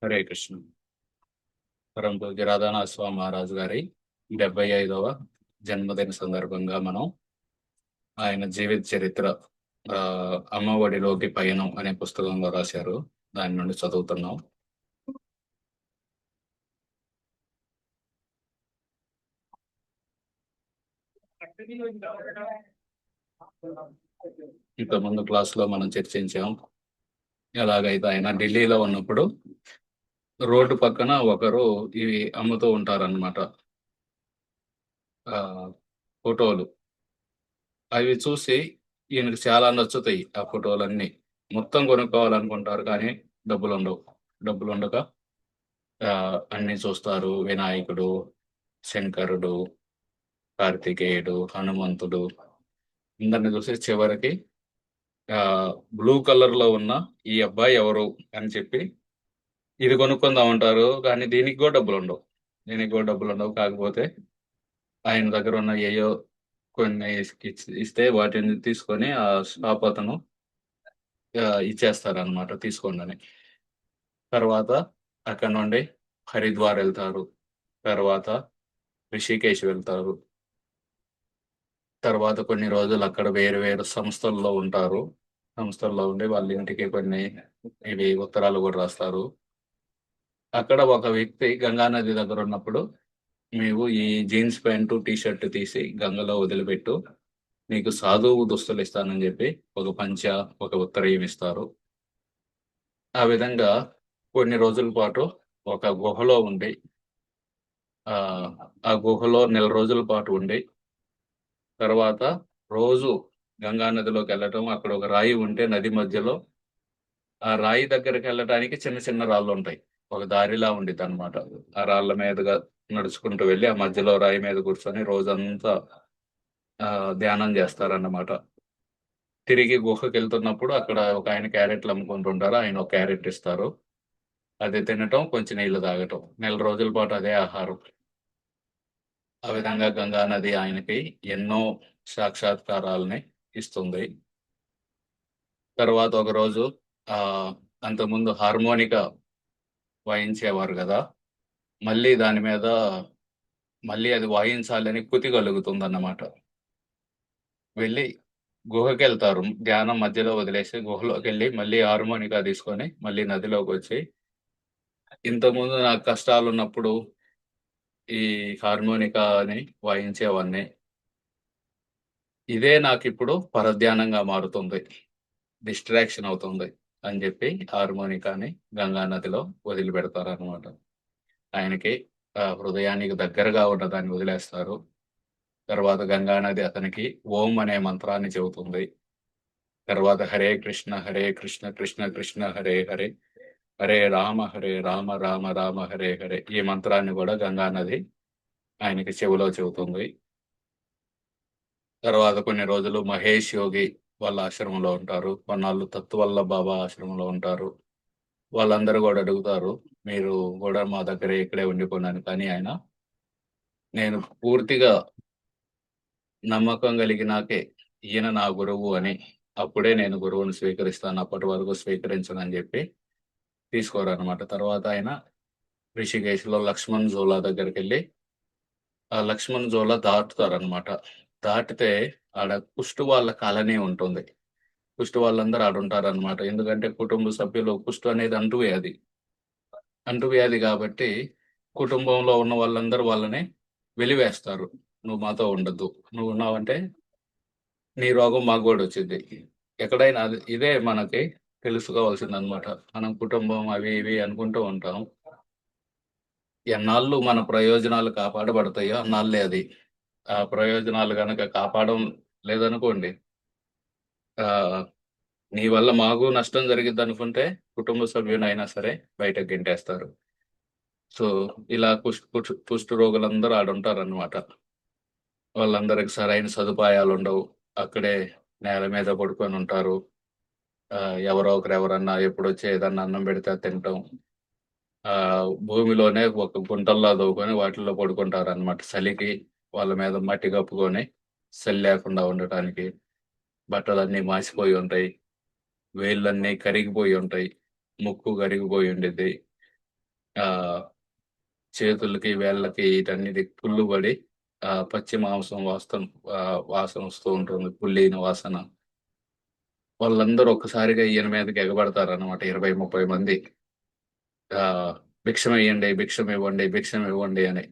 హరే కృష్ణ. పరమ పూజ్య రాధానాథ స్వామి మహారాజు గారి 75వ జన్మదిన సందర్భంగా మనం ఆయన జీవిత చరిత్ర ఆ, అమ్మఒడిలోకి పయనం అనే పుస్తకంలో రాశారు. దాని నుండి చదువుతున్నాం. ఇంతకుముందు క్లాసులో మనం చర్చించాం. ఎలాగైతే ఆయన ఢిల్లీలో ఉన్నప్పుడు రోడ్డు పక్కన ఒకరు ఇవి అమ్ముతూ ఉంటారన్నమాట. ఆ, ఫోటోలు అవి చూసి ఈయనకి చాలా నచ్చుతాయి. ఆ ఫోటోలన్నీ మొత్తం కొనుక్కోవాలనుకుంటారు, కానీ డబ్బులు ఉండవు. డబ్బులు ఉండక అన్ని చూస్తారు. వినాయకుడు, శంకరుడు, కార్తికేయుడు, హనుమంతుడు అందరిని చూసి చివరికి ఆ బ్లూ కలర్ లో ఉన్న ఈ అబ్బాయి ఎవరు అని చెప్పి ఇది కొనుక్కుందాం అంటారు. కానీ దీనికి కూడా డబ్బులు ఉండవు. కాకపోతే ఆయన దగ్గర ఉన్న ఏయో కొన్ని ఇస్తే వాటిని తీసుకొని ఆ షాప్ అతను ఇచ్చేస్తారనమాట, తీసుకోండి అని. తర్వాత అక్కడ నుండి హరిద్వార్ వెళ్తారు. తర్వాత రిషికేశ్ వెళ్తారు. తర్వాత కొన్ని రోజులు అక్కడ వేరు వేరు సంస్థల్లో ఉంటారు. సంస్థల్లో ఉండి వాళ్ళ ఇంటికి కొన్ని ఇవి ఉత్తరాలు కూడా రాస్తారు. అక్కడ ఒక వ్యక్తి గంగా నది దగ్గర ఉన్నప్పుడు, నీవు ఈ జీన్స్ ప్యాంటు టీ షర్ట్ తీసి గంగలో వదిలిపెట్టు, నీకు సాధువు దుస్తులు ఇస్తానని చెప్పి ఒక పంచ, ఒక ఉత్తరీయం ఇస్తారు. ఆ విధంగా కొన్ని రోజుల పాటు ఒక గుహలో ఉండి, ఆ ఆ గుహలో నెల రోజుల పాటు ఉండి, తర్వాత రోజు గంగా నదిలోకి వెళ్ళటం. అక్కడ ఒక రాయి ఉంటే నది మధ్యలో, ఆ రాయి దగ్గరికి వెళ్ళడానికి చిన్న చిన్న రాళ్ళు ఉంటాయి. ఒక దారిలా ఉండిద్ది అనమాట. ఆ రాళ్ళ మీదుగా నడుచుకుంటూ వెళ్ళి ఆ మధ్యలో రాయి మీద కూర్చొని రోజంతా ధ్యానం చేస్తారన్నమాట. తిరిగి గుహకి వెళ్తున్నప్పుడు అక్కడ ఒక ఆయన క్యారెట్లు అమ్ముకుంటుంటారు. ఆయన ఒక క్యారెట్ ఇస్తారు. అది తినటం, కొంచెం నీళ్లు తాగటం. నెల రోజుల పాటు అదే ఆహారం. ఆ విధంగా గంగా నది ఆయనకి ఎన్నో సాక్షాత్కారాలని ఇస్తుంది. తర్వాత ఒకరోజు ఆ అంతకుముందు హార్మోనికా వాయించేవారు కదా, మళ్ళీ దాని మీద మళ్ళీ అది వాయించాలని కుతి కలుగుతుందన్నమాట. వెళ్ళి గుహకి వెళ్తారు. ధ్యానం మధ్యలో వదిలేసి గుహలోకి వెళ్ళి మళ్ళీ హార్మోనికా తీసుకొని మళ్ళీ నదిలోకి వచ్చి, ఇంతకుముందు నాకు కష్టాలు ఉన్నప్పుడు ఈ హార్మోనికాని వాయించేవాడిని, ఇదే నాకు ఇప్పుడు పరధ్యానంగా మారుతుంది, డిస్ట్రాక్షన్ అవుతుంది అని చెప్పి హార్మోనికాని గంగా నదిలో వదిలిపెడతారనమాట. ఆయనకి హృదయానికి దగ్గరగా ఉన్న దాన్ని వదిలేస్తారు. తర్వాత గంగా నది అతనికి ఓం అనే మంత్రాన్ని చెబుతుంది. తర్వాత హరే కృష్ణ హరే కృష్ణ కృష్ణ కృష్ణ హరే హరే, హరే రామ హరే రామ రామ రామ హరే హరే, ఈ మంత్రాన్ని కూడా గంగా నది ఆయనకి చెవిలో చెబుతుంది. తర్వాత కొన్ని రోజులు మహేష్ యోగి వాళ్ళ ఆశ్రమంలో ఉంటారు. కొన్నాళ్ళు తత్వల్ల బాబా ఆశ్రమంలో ఉంటారు. వాళ్ళందరూ కూడా అడుగుతారు, మీరు కూడా మా దగ్గరే ఇక్కడే ఉండిపోయినాను. కానీ ఆయన, నేను పూర్తిగా నమ్మకం కలిగినాకే ఈయన నా గురువు అని, అప్పుడే నేను గురువుని స్వీకరిస్తాను, అప్పటి వరకు స్వీకరించనని చెప్పి తీసుకోరనమాట. తర్వాత ఆయన రిషికేశ్లో లక్ష్మణ్ జోలా దగ్గరికి వెళ్ళి ఆ లక్ష్మణ్ జోలా దాటుతారనమాట. దాటితే ఆడ కుష్టు వాళ్ళ కాలనీ ఉంటుంది. కుష్టు వాళ్ళందరూ ఆడుంటారనమాట. ఎందుకంటే కుటుంబ సభ్యులు, కుష్టు అనేది అంటువ్యాధి. అంటువ్యాధి కాబట్టి కుటుంబంలో ఉన్న వాళ్ళందరూ వాళ్ళని వెలివేస్తారు. నువ్వు మాతో ఉండద్దు, నువ్వు ఉన్నావంటే నీ రోగం మాకు కూడా వచ్చింది. ఎక్కడైనా ఇదే మనకి తెలుసుకోవాల్సింది అనమాట. మనం కుటుంబం అవి ఇవి అనుకుంటూ ఉంటాం. ఎన్నాళ్ళు మన ప్రయోజనాలు కాపాడబడతాయో అన్నాళ్ళే అది. ఆ ప్రయోజనాలు గనక కాపాడడం లేదనుకోండి, ఆ నీ వల్ల మాకు నష్టం జరిగిద్ది అనుకుంటే కుటుంబ సభ్యునైనా సరే బయటకు గెంటేస్తారు. సో ఇలా కుష్టు రోగులందరూ ఆడుంటారనమాట. వాళ్ళందరికి సరైన సదుపాయాలు ఉండవు. అక్కడే నేల మీద పడుకొని ఉంటారు. ఎవరో ఒకరు ఎవరన్నా ఎప్పుడొచ్చి ఏదన్నా అన్నం పెడితే అది తింటాం. భూమిలోనే ఒక గుంటల్లా దవ్వుకొని వాటిల్లో పడుకుంటారనమాట. చలికి వాళ్ళ మీద మట్టి కప్పుకొని చలి లేకుండా ఉండటానికి. బట్టలన్నీ మాసిపోయి ఉంటాయి. వేళ్ళన్నీ కరిగిపోయి ఉంటాయి. ముక్కు కరిగిపోయి ఉండిద్ది. ఆ చేతులకి, వేళ్ళకి వీటన్నిటికి పుల్లు పడి పచ్చి మాంసం వాసన వస్తూ ఉంటుంది. పుల్లిన వాసన. వాళ్ళందరూ ఒక్కసారిగా ఈయన మీదకి ఎగబడతారనమాట. 20, 30 మంది. భిక్షమియ్యండి, భిక్షమివ్వండి, భిక్షమివ్వండి అని.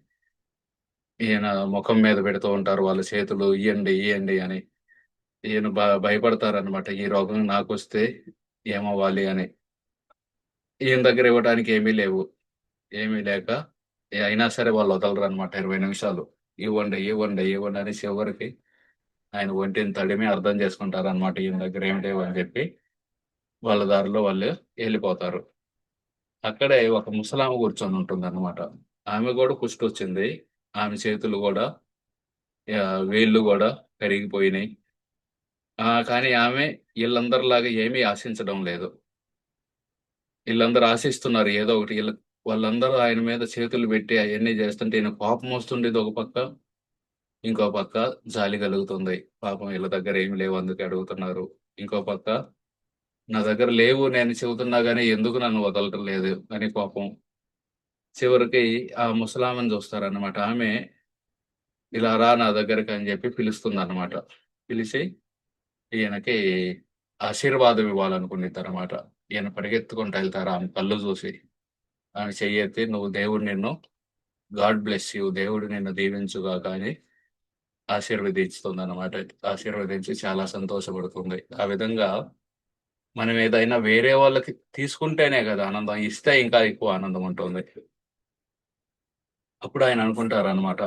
ఈయన ముఖం మీద పెడుతూ ఉంటారు వాళ్ళ చేతులు. ఇయ్యండి, ఇయ్యండి అని. ఈయన భయపడతారనమాట. ఈ రోగం నాకొస్తే ఏమవ్వాలి అని. ఈయన దగ్గర ఇవ్వటానికి ఏమీ లేవు. ఏమీ లేక అయినా సరే వాళ్ళు వదలరనమాట 20 నిమిషాలు. ఇవ్వండి, ఇవ్వండి, ఇవ్వండి అని చివరికి ఆయన ఒంటిని తడిమి అర్థం చేసుకుంటారనమాట. ఈయన దగ్గర ఏమి లేవు అని చెప్పి. వాళ్ళ దారిలో వాళ్ళు ఎళ్ళిపోతారు. అక్కడే ఒక ముసలామె కూర్చొని ఉంటుందన్నమాట. ఆమె గూడా కుష్టొచ్చింది. ఆమె చేతులు గూడా వేళ్ళు గూడా కరిగిపోయినాయి. కానీ ఆమె ఈళ్ళందరిలాగా ఏమీ ఆశించడం లేదు. ఈళ్ళందరూ ఆశిస్తున్నారు ఏదో ఒకటి. వాళ్ళందరూ ఆయన మీద చేతులు పెట్టి అయన్నీ చేస్తుంటే ఈయన కోపమొస్తుండేది ఒక పక్క. ఇంకో పక్క జాలి కలుగుతుంది. పాపం ఈళ్ళ దగ్గర ఏమి లేవు అందుకే అడుగుతున్నారు. ఇంకో పక్క నా దగ్గర లేవు నేను చెబుతున్నా గాని ఎందుకు నన్ను వదలటం లేదు అని కోపం. చివరికి ఆ ముసలామెను చూస్తారన్నమాట. ఆమె ఇలా రా నా దగ్గరకి అని చెప్పి పిలుస్తుందన్నమాట. పిలిచి ఈయనకి ఆశీర్వాదం ఇవ్వాలనుకునిద్దనమాట. ఈయన పరిగెత్తుకుంటూ ఎళ్తారు ఆమె కళ్ళు చూసి. ఆమె చెయ్యెత్తి నువ్వు దేవుడు నిన్ను గాడ్ బ్లెస్ యూ. దేవుడు నిన్ను దీవించు గాక అని ఆశీర్వదిస్తుందనమాట. ఆశీర్వదించి చాలా సంతోషపడుతుంది. ఆ విధంగా మనం ఏదైనా వేరే వాళ్ళకి తీసుకుంటేనే గదా ఆనందం. ఇస్తే ఇంకా ఎక్కువ ఆనందం ఉంటుంది. అప్పుడు ఆయన అనుకుంటారనమాట.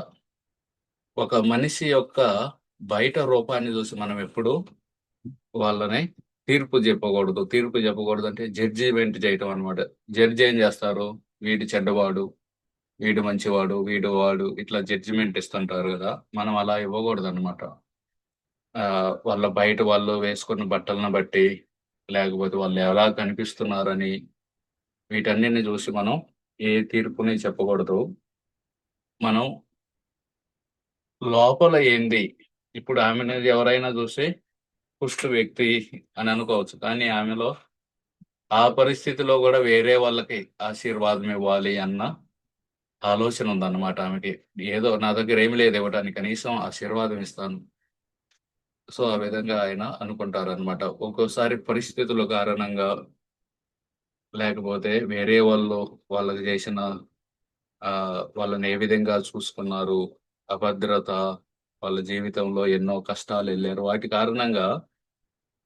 ఒక మనిషి యొక్క బయట రూపాన్ని చూసి మనం ఎప్పుడూ వాళ్ళని తీర్పు జెప్పకూడదు. తీర్పు జెప్పకూడదంటే జడ్జిమెంట్ చేయటం అనమాట. జడ్జ్ ఏం జేస్తారు? వీడు చెడ్డవాడు, వీడు మంచివాడు, వాడు ఇట్లా జడ్జిమెంట్ ఇస్తుంటారు గదా! మనం అలా ఇవ్వగూడదనమాట. వాళ్ళ బయట వాళ్ళు వేసుకున్న బట్టలను బట్టి, లేకపోతే వాళ్ళు ఎలా కనిపిస్తున్నారని, వీటన్నిటిని జూసి మనం ఏ తీర్పుని చెప్పకూడదు. మనం లోపల ఏంది? ఇప్పుడు ఆమెని ఎవరైనా జూసి కుష్టు వ్యక్తి అని అనుకోవచ్చు. కానీ ఆమెలో ఆ పరిస్థితిలో గూడా వేరే వాళ్ళకి ఆశీర్వాదం ఇవ్వాలి అన్న ఆలోచన ఉందన్నమాట ఆమెకి. ఏదో నా దగ్గర ఏమి లేదు ఇవ్వటానికి కనీసం ఆశీర్వాదం ఇస్తాను. సో, ఆ విధంగా ఆయన అనుకుంటారనమాట. ఒక్కోసారి పరిస్థితుల కారణంగా లేకపోతే వేరే వాళ్ళు వాళ్ళకి చేసిన వాళ్ళని ఏ విధంగా చూసుకున్నారు, అభద్రత, వాళ్ళ జీవితంలో ఎన్నో కష్టాలెళ్లారు. వాటి కారణంగా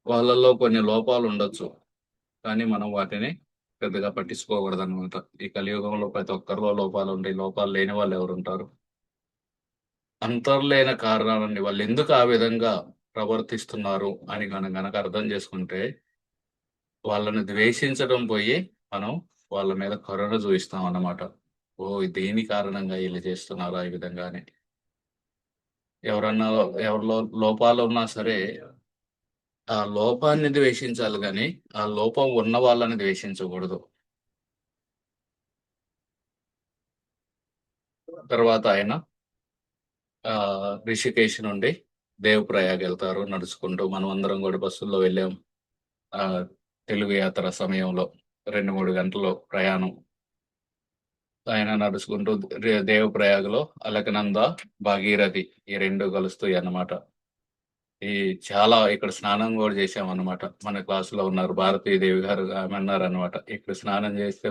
వాళ్ళలో కొన్ని లోపాలుండొచ్చు. కానీ మనం వాటిని పెద్దగా పట్టించుకోకూడదనమాట. ఈ కలియుగంలో ప్రతి ఒక్కరిలో లోపాలుంటాయి. లోపాలు లేని వాళ్ళెవరుంటారు? అంతర్లీన కారణాలండి. వాళ్ళెందుకు ఆ విధంగా ప్రవర్తిస్తున్నారు అని మనం గనక అర్థం చేసుకుంటే, వాళ్ళని ద్వేషించడం పోయి, మనం వాళ్ళ మీద కరుణ చూయిస్తామన్నమాట. ఓహ్! దీని కారణంగా ఈళ్ళు చేస్తున్నారా ఈ విధంగా అని. ఎవరన్నా ఎవరిలో లోపాలున్నా సరే, ఆ లోపాన్ని ద్వేషించాలి గానీ, ఆ లోపం ఉన్న వాళ్ళని ద్వేషించకూడదు. తర్వాత ఆయన రిషికేష్ నుండి దేవప్రయాగ్ ఎళ్తారు నడుచుకుంటూ. మనమందరం గూడా బస్సుల్లో వెళ్ళాం. ఆహ్, తెలుగు యాత్ర సమయంలో 2, 3 గంటలు ప్రయాణం. ఆయన నడుచుకుంటూ దేవప్రయాగ్‌లో అలకనంద, భాగీరథి ఈ 2 కలుస్తాయన్నమాట. ఈ చాలా ఇక్కడ స్నానం గూడా చేశామన్నమాట. మన క్లాస్‌లో ఉన్నారు భారతీదేవి గారు ఆమె అన్నారన్నమాట. ఇక్కడ స్నానం చేస్తే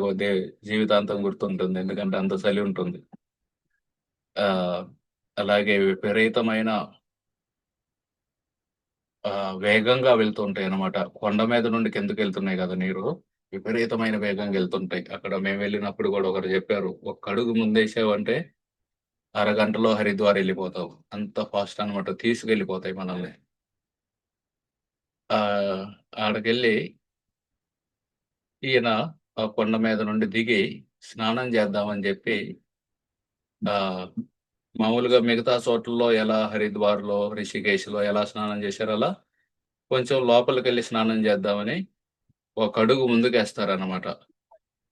జీవితాంతం గుర్తుంటుంది. ఎందుకంటే అంత చలి ఉంటుంది. ఆహ్, అలాగే విపరీతమైన వేగంగా వెళ్తూ ఉంటాయన్నమాట. కొండ మీద నుండి కిందకెళ్తున్నాయి గదా నీరు. విపరీతమైన వేగంగా ఎళ్తుంటాయి. అక్కడ మేము వెళ్ళినప్పుడు గూడా ఒకరు జెప్పారు. ఒక్క అడుగు ముందేసావంటే అరగంటలో హరిద్వార్ ఎళ్ళిపోతావు. అంత ఫాస్ట్ అనమాట. తీసుకెళ్ళిపోతాయి మనల్ని. ఆహ్, ఆడకెళ్ళి ఈయన ఆ కొండ మీద నుండి దిగి స్నానం చేద్దామని జెప్పి ఆహ్, మామూలుగా మిగతా చోట్లలో ఎలా హరిద్వార్‌లో, రిషికేశ్‌లో ఎలా స్నానం జేశారో అలా కొంచెం లోపలికెళ్ళి స్నానం చేద్దామని ఒక అడుగు ముందుకేస్తారనమాట.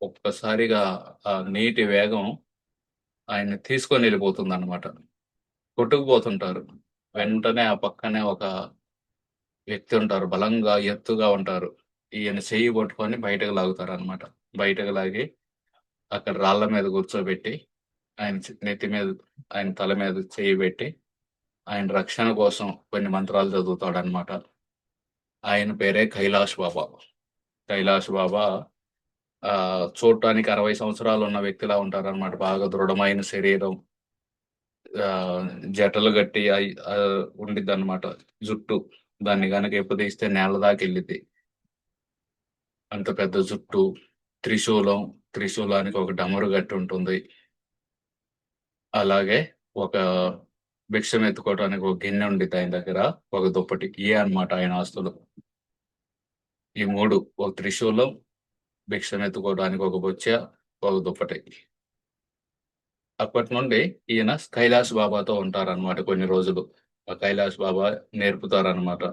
ఒక్కసారిగా ఆ నీటి వేగం ఆయన్ని తీసుకొనెళ్ళిపోతుందనమాట. కొట్టుకుపోతుంటారు. వెంటనే ఆ పక్కనే ఒక వ్యక్తి ఉంటారు. బలంగా, ఎత్తుగా ఉంటారు. ఈయన చెయ్యి పట్టుకొని బయటకు లాగుతారనమాట. బయటకు లాగి అక్కడ రాళ్ళ మీద కూర్చోబెట్టి ఆయన నెత్తి మీద, ఆయన తల మీద చేయి పెట్టి ఆయన రక్షణ కోసం కొన్ని మంత్రాలు చదువుతాడనమాట. ఆయన పేరే కైలాష్ బాబా. కైలాష్ బాబా చూడటానికి 60 సంవత్సరాలు ఉన్న వ్యక్తిలా ఉంటారనమాట. బాగా దృఢమైన శరీరం, జటలు గట్టి ఉండిద్దనమాట జుట్టు. దాన్ని గనక ఎప్పుదీస్తే నేల దాకా వెళ్ళిద్ది. అంత పెద్ద జుట్టు, త్రిశూలం, త్రిశూలానికి ఒక డమరు గట్టి ఉంటుంది. అలాగే ఒక భిక్షం ఎత్తుకోవడానికి ఒక గిన్నె ఉండిద్ది ఆయన దగ్గర, ఒక దుప్పటి. అనమాట ఆయన ఆస్తులు. ఈ 3, ఒక త్రిశూలం, భిక్షం ఎత్తుకోవడానికి ఒక బొచ్చ, ఒక దుప్పటి. అప్పటి నుండి ఈయన కైలాష్ బాబాతో ఉంటారనమాట కొన్ని రోజులు. ఆ కైలాష్ బాబా నేర్పుతారనమాట.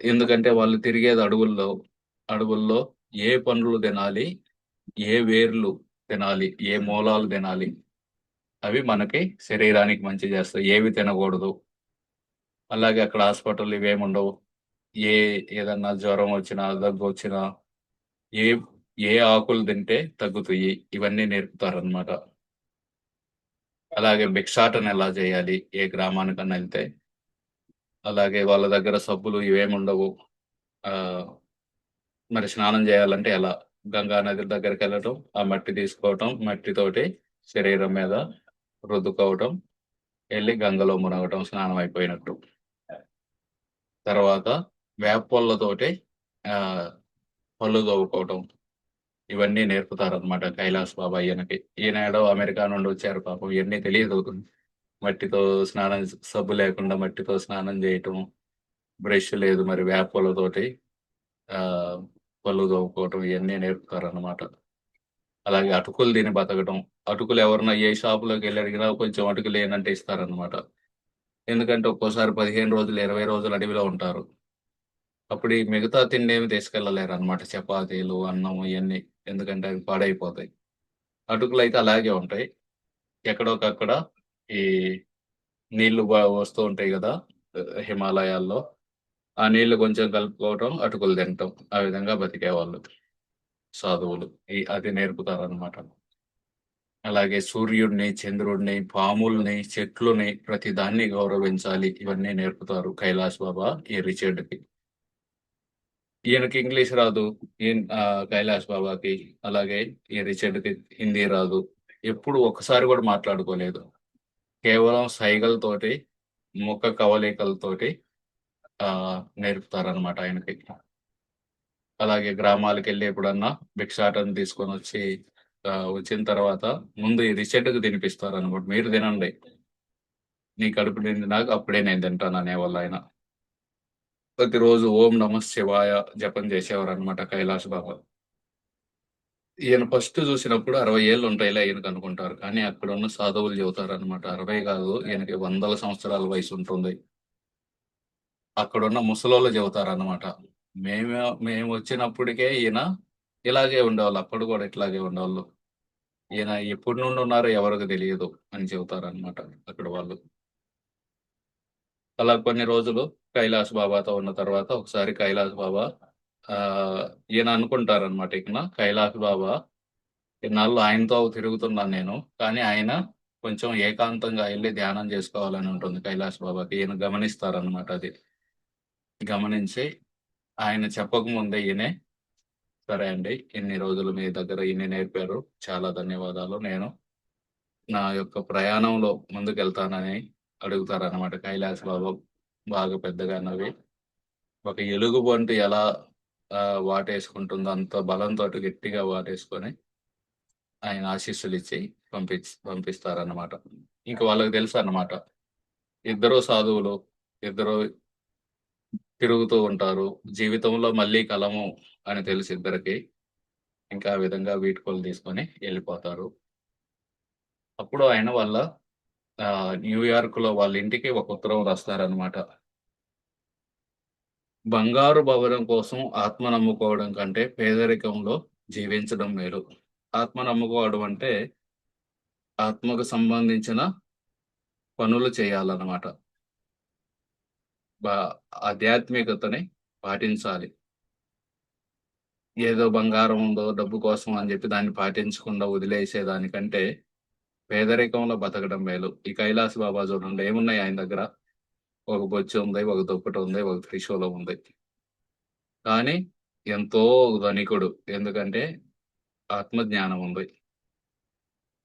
ఎందుకంటే వాళ్ళు తిరిగేది అడవుల్లో. అడవుల్లో ఏ పండ్లు తినాలి, ఏ వేర్లు తినాలి, ఏ మూలాలు తినాలి, అవి మనకి శరీరానికి మంచి చేస్తాయి, ఏవి తినకూడదు. అలాగే అక్కడ హాస్పిటల్ ఇవేముండవు. ఏదన్నా జ్వరం వచ్చినా, దగ్గు వచ్చినా ఏ ఏ ఆకులు తింటే తగ్గుతాయి, ఇవన్నీ నేర్పుతారనమాట. అలాగే భిక్షాటన ఎలా చేయాలి ఏ గ్రామానికన్నా వెళ్తే. అలాగే వాళ్ళ దగ్గర సబ్బులు ఇవేముండవు. ఆ మరి స్నానం చేయాలంటే ఎలా? గంగా నది దగ్గరికి వెళ్ళటం, ఆ మట్టి తీసుకోవటం, మట్టితోటి శరీరం మీద రుద్దుకోవటం, వెళ్ళి గంగలో మునగటం స్నానం అయిపోయినట్టు. తర్వాత వేప పుల్లతోటి పళ్ళు తవ్వుకోవటం, ఇవన్నీ నేర్పుతారనమాట కైలాస్ బాబా ఈయనకి. ఈయన ఏడో అమెరికా నుండి వచ్చారు పాపం, ఇవన్నీ తెలియదు. మట్టితో స్నానం, సబ్బు లేకుండా మట్టితో స్నానం చేయటం, బ్రష్ లేదు, మరి వేప పుల్లతోటి ఆ పళ్ళు తవ్వుకోవటం, ఇవన్నీ నేర్పుతారనమాట. అలాగే అటుకులు తిని బతకటం. అటుకులు ఎవరన్నా ఏ షాపులోకి వెళ్ళి అడిగినా కొంచెం అటుకులు ఏనంటే ఇస్తారనమాట. ఎందుకంటే ఒక్కోసారి 15 రోజులు, 20 రోజులు అడవిలో ఉంటారు. అప్పుడు ఈ మిగతా తిండి ఏమి తీసుకెళ్ళలేరు అనమాట. చపాతీలు, అన్నం ఇవన్నీ. ఎందుకంటే అవి పాడైపోతాయి. అటుకులు అయితే అలాగే ఉంటాయి. ఎక్కడోకక్కడ ఈ నీళ్లు వస్తూ ఉంటాయి కదా హిమాలయాల్లో. ఆ నీళ్లు కొంచెం కలుపుకోవటం, అటుకులు తినటం. ఆ విధంగా బతికేవాళ్ళు సాధువులు. అది నేర్పుతారనమాట. అలాగే సూర్యుడిని, చంద్రుడిని, పాముల్ని, చెట్లుని, ప్రతి దాన్ని గౌరవించాలి. ఇవన్నీ నేర్పుతారు కైలాష్ బాబా ఈ రిచర్డ్‌కి. ఈయనకి ఇంగ్లీష్ రాదు. కైలాష్ బాబాకి. అలాగే ఈ రిచర్డ్‌కి హిందీ రాదు. ఎప్పుడు ఒక్కసారి కూడా మాట్లాడుకోలేదు. కేవలం సైగలతోటి, ముఖ కవళికలతోటి నేర్పుతారనమాట ఆయనకి. అలాగే గ్రామాలకెళ్ళి ఎప్పుడన్నా భిక్షాటన తీసుకొనొచ్చి వచ్చిన తర్వాత ముందు ఈ రిచర్డ్‌కి తినిపిస్తారనమాట. మీరు తినండి. నీ కడుపు నిండినాక అప్పుడే నేను తింటాను అనేవాళ్ళాయన. ప్రతిరోజు ఓం నమః శివాయ జపం చేసేవారనమాట కైలాష్ బాబా. ఈయన ఫస్ట్ చూసినప్పుడు 60 ఏళ్ళు ఉంటాయిలే ఈయనకనుకుంటారు. కానీ అక్కడున్న సాధువులు చెబుతారనమాట. 60 కాదు, ఈయనకి వందల సంవత్సరాల వయసుంటుంది. అక్కడున్న ముసలోళ్ళు చెబుతారనమాట. మేమొచ్చినప్పటికే ఈయన ఇలాగే ఉండేవాళ్ళు. అప్పుడు కూడా ఇట్లాగే ఉండేవాళ్ళు. ఈయన ఎప్పటి నుండి ఉన్నారో ఎవరికి తెలియదు అని చెబుతారనమాట అక్కడ వాళ్ళు. అలా కొన్ని రోజులు కైలాష్ బాబాతో ఉన్న తర్వాత ఒకసారి కైలాష్ బాబా ఈయన అనుకుంటారనమాట, కైలాష్ బాబా ఇన్నాళ్ళు ఆయనతో తిరుగుతున్నాను నేను. కానీ ఆయన కొంచెం ఏకాంతంగా ఎళ్లి ధ్యానం చేసుకోవాలని ఉంటుంది కైలాష్ బాబాకి. ఈయన గమనిస్తారనమాట అది. గమనించి ఆయన చెప్పకముందే ఈయనే, "సరే అండి. ఇన్ని రోజులు మీ దగ్గర ఇన్ని నేర్పారు. చాలా ధన్యవాదాలు. నేను నా యొక్క ప్రయాణంలో ముందుకెళ్తానని" అడుగుతారనమాట కైలాష్ బాబా బాగా పెద్దగా నవ్వి. ఒక ఎలుగుబంటి ఎలా వాటేసుకుంటుందో అంత బలంతోటి గట్టిగా వాటేసుకొని ఆయన ఆశీస్సులిచ్చి పంపిస్తారన్నమాట. ఇంక వాళ్ళకి తెలుసన్నమాట. ఇద్దరు సాధువులు, ఇద్దరు తిరుగుతూ ఉంటారు. జీవితంలో మళ్ళీ కలము అని తెలుసు ఇద్దరికి. ఇంకా ఆ విధంగా వీడ్కోలు తీసుకొని ఎళ్ళిపోతారు. అప్పుడు ఆయన వాళ్ళ న్యూయార్క్‌లో వాళ్ళ ఇంటికి ఒక ఉత్తరం రాస్తారన్నమాట. బంగారు భవనం కోసం ఆత్మ నమ్ముకోవడం కంటే పేదరికంలో జీవించడం మేలు. ఆత్మ నమ్ముకోవడం అంటే ఆత్మకు సంబంధించిన పనులు చేయాలన్నమాట. బా ఆధ్యాత్మికతని పాటించాలి. ఏదో బంగారం ఉందో డబ్బు కోసం అని చెప్పి దాన్ని పాటించకుండా వదిలేసేదానికంటే పేదరికంలో బతకడం మేలు. ఈ కైలాస్ బాబా చూడండి ఏమున్నాయి ఆయన దగ్గర? ఒక బొచ్చు ఉంది, ఒక దుప్పటి ఉంది, ఒక త్రిశూలం ఉంది. కానీ ఎంతో ధనికుడు. ఎందుకంటే ఆత్మజ్ఞానం ఉంది.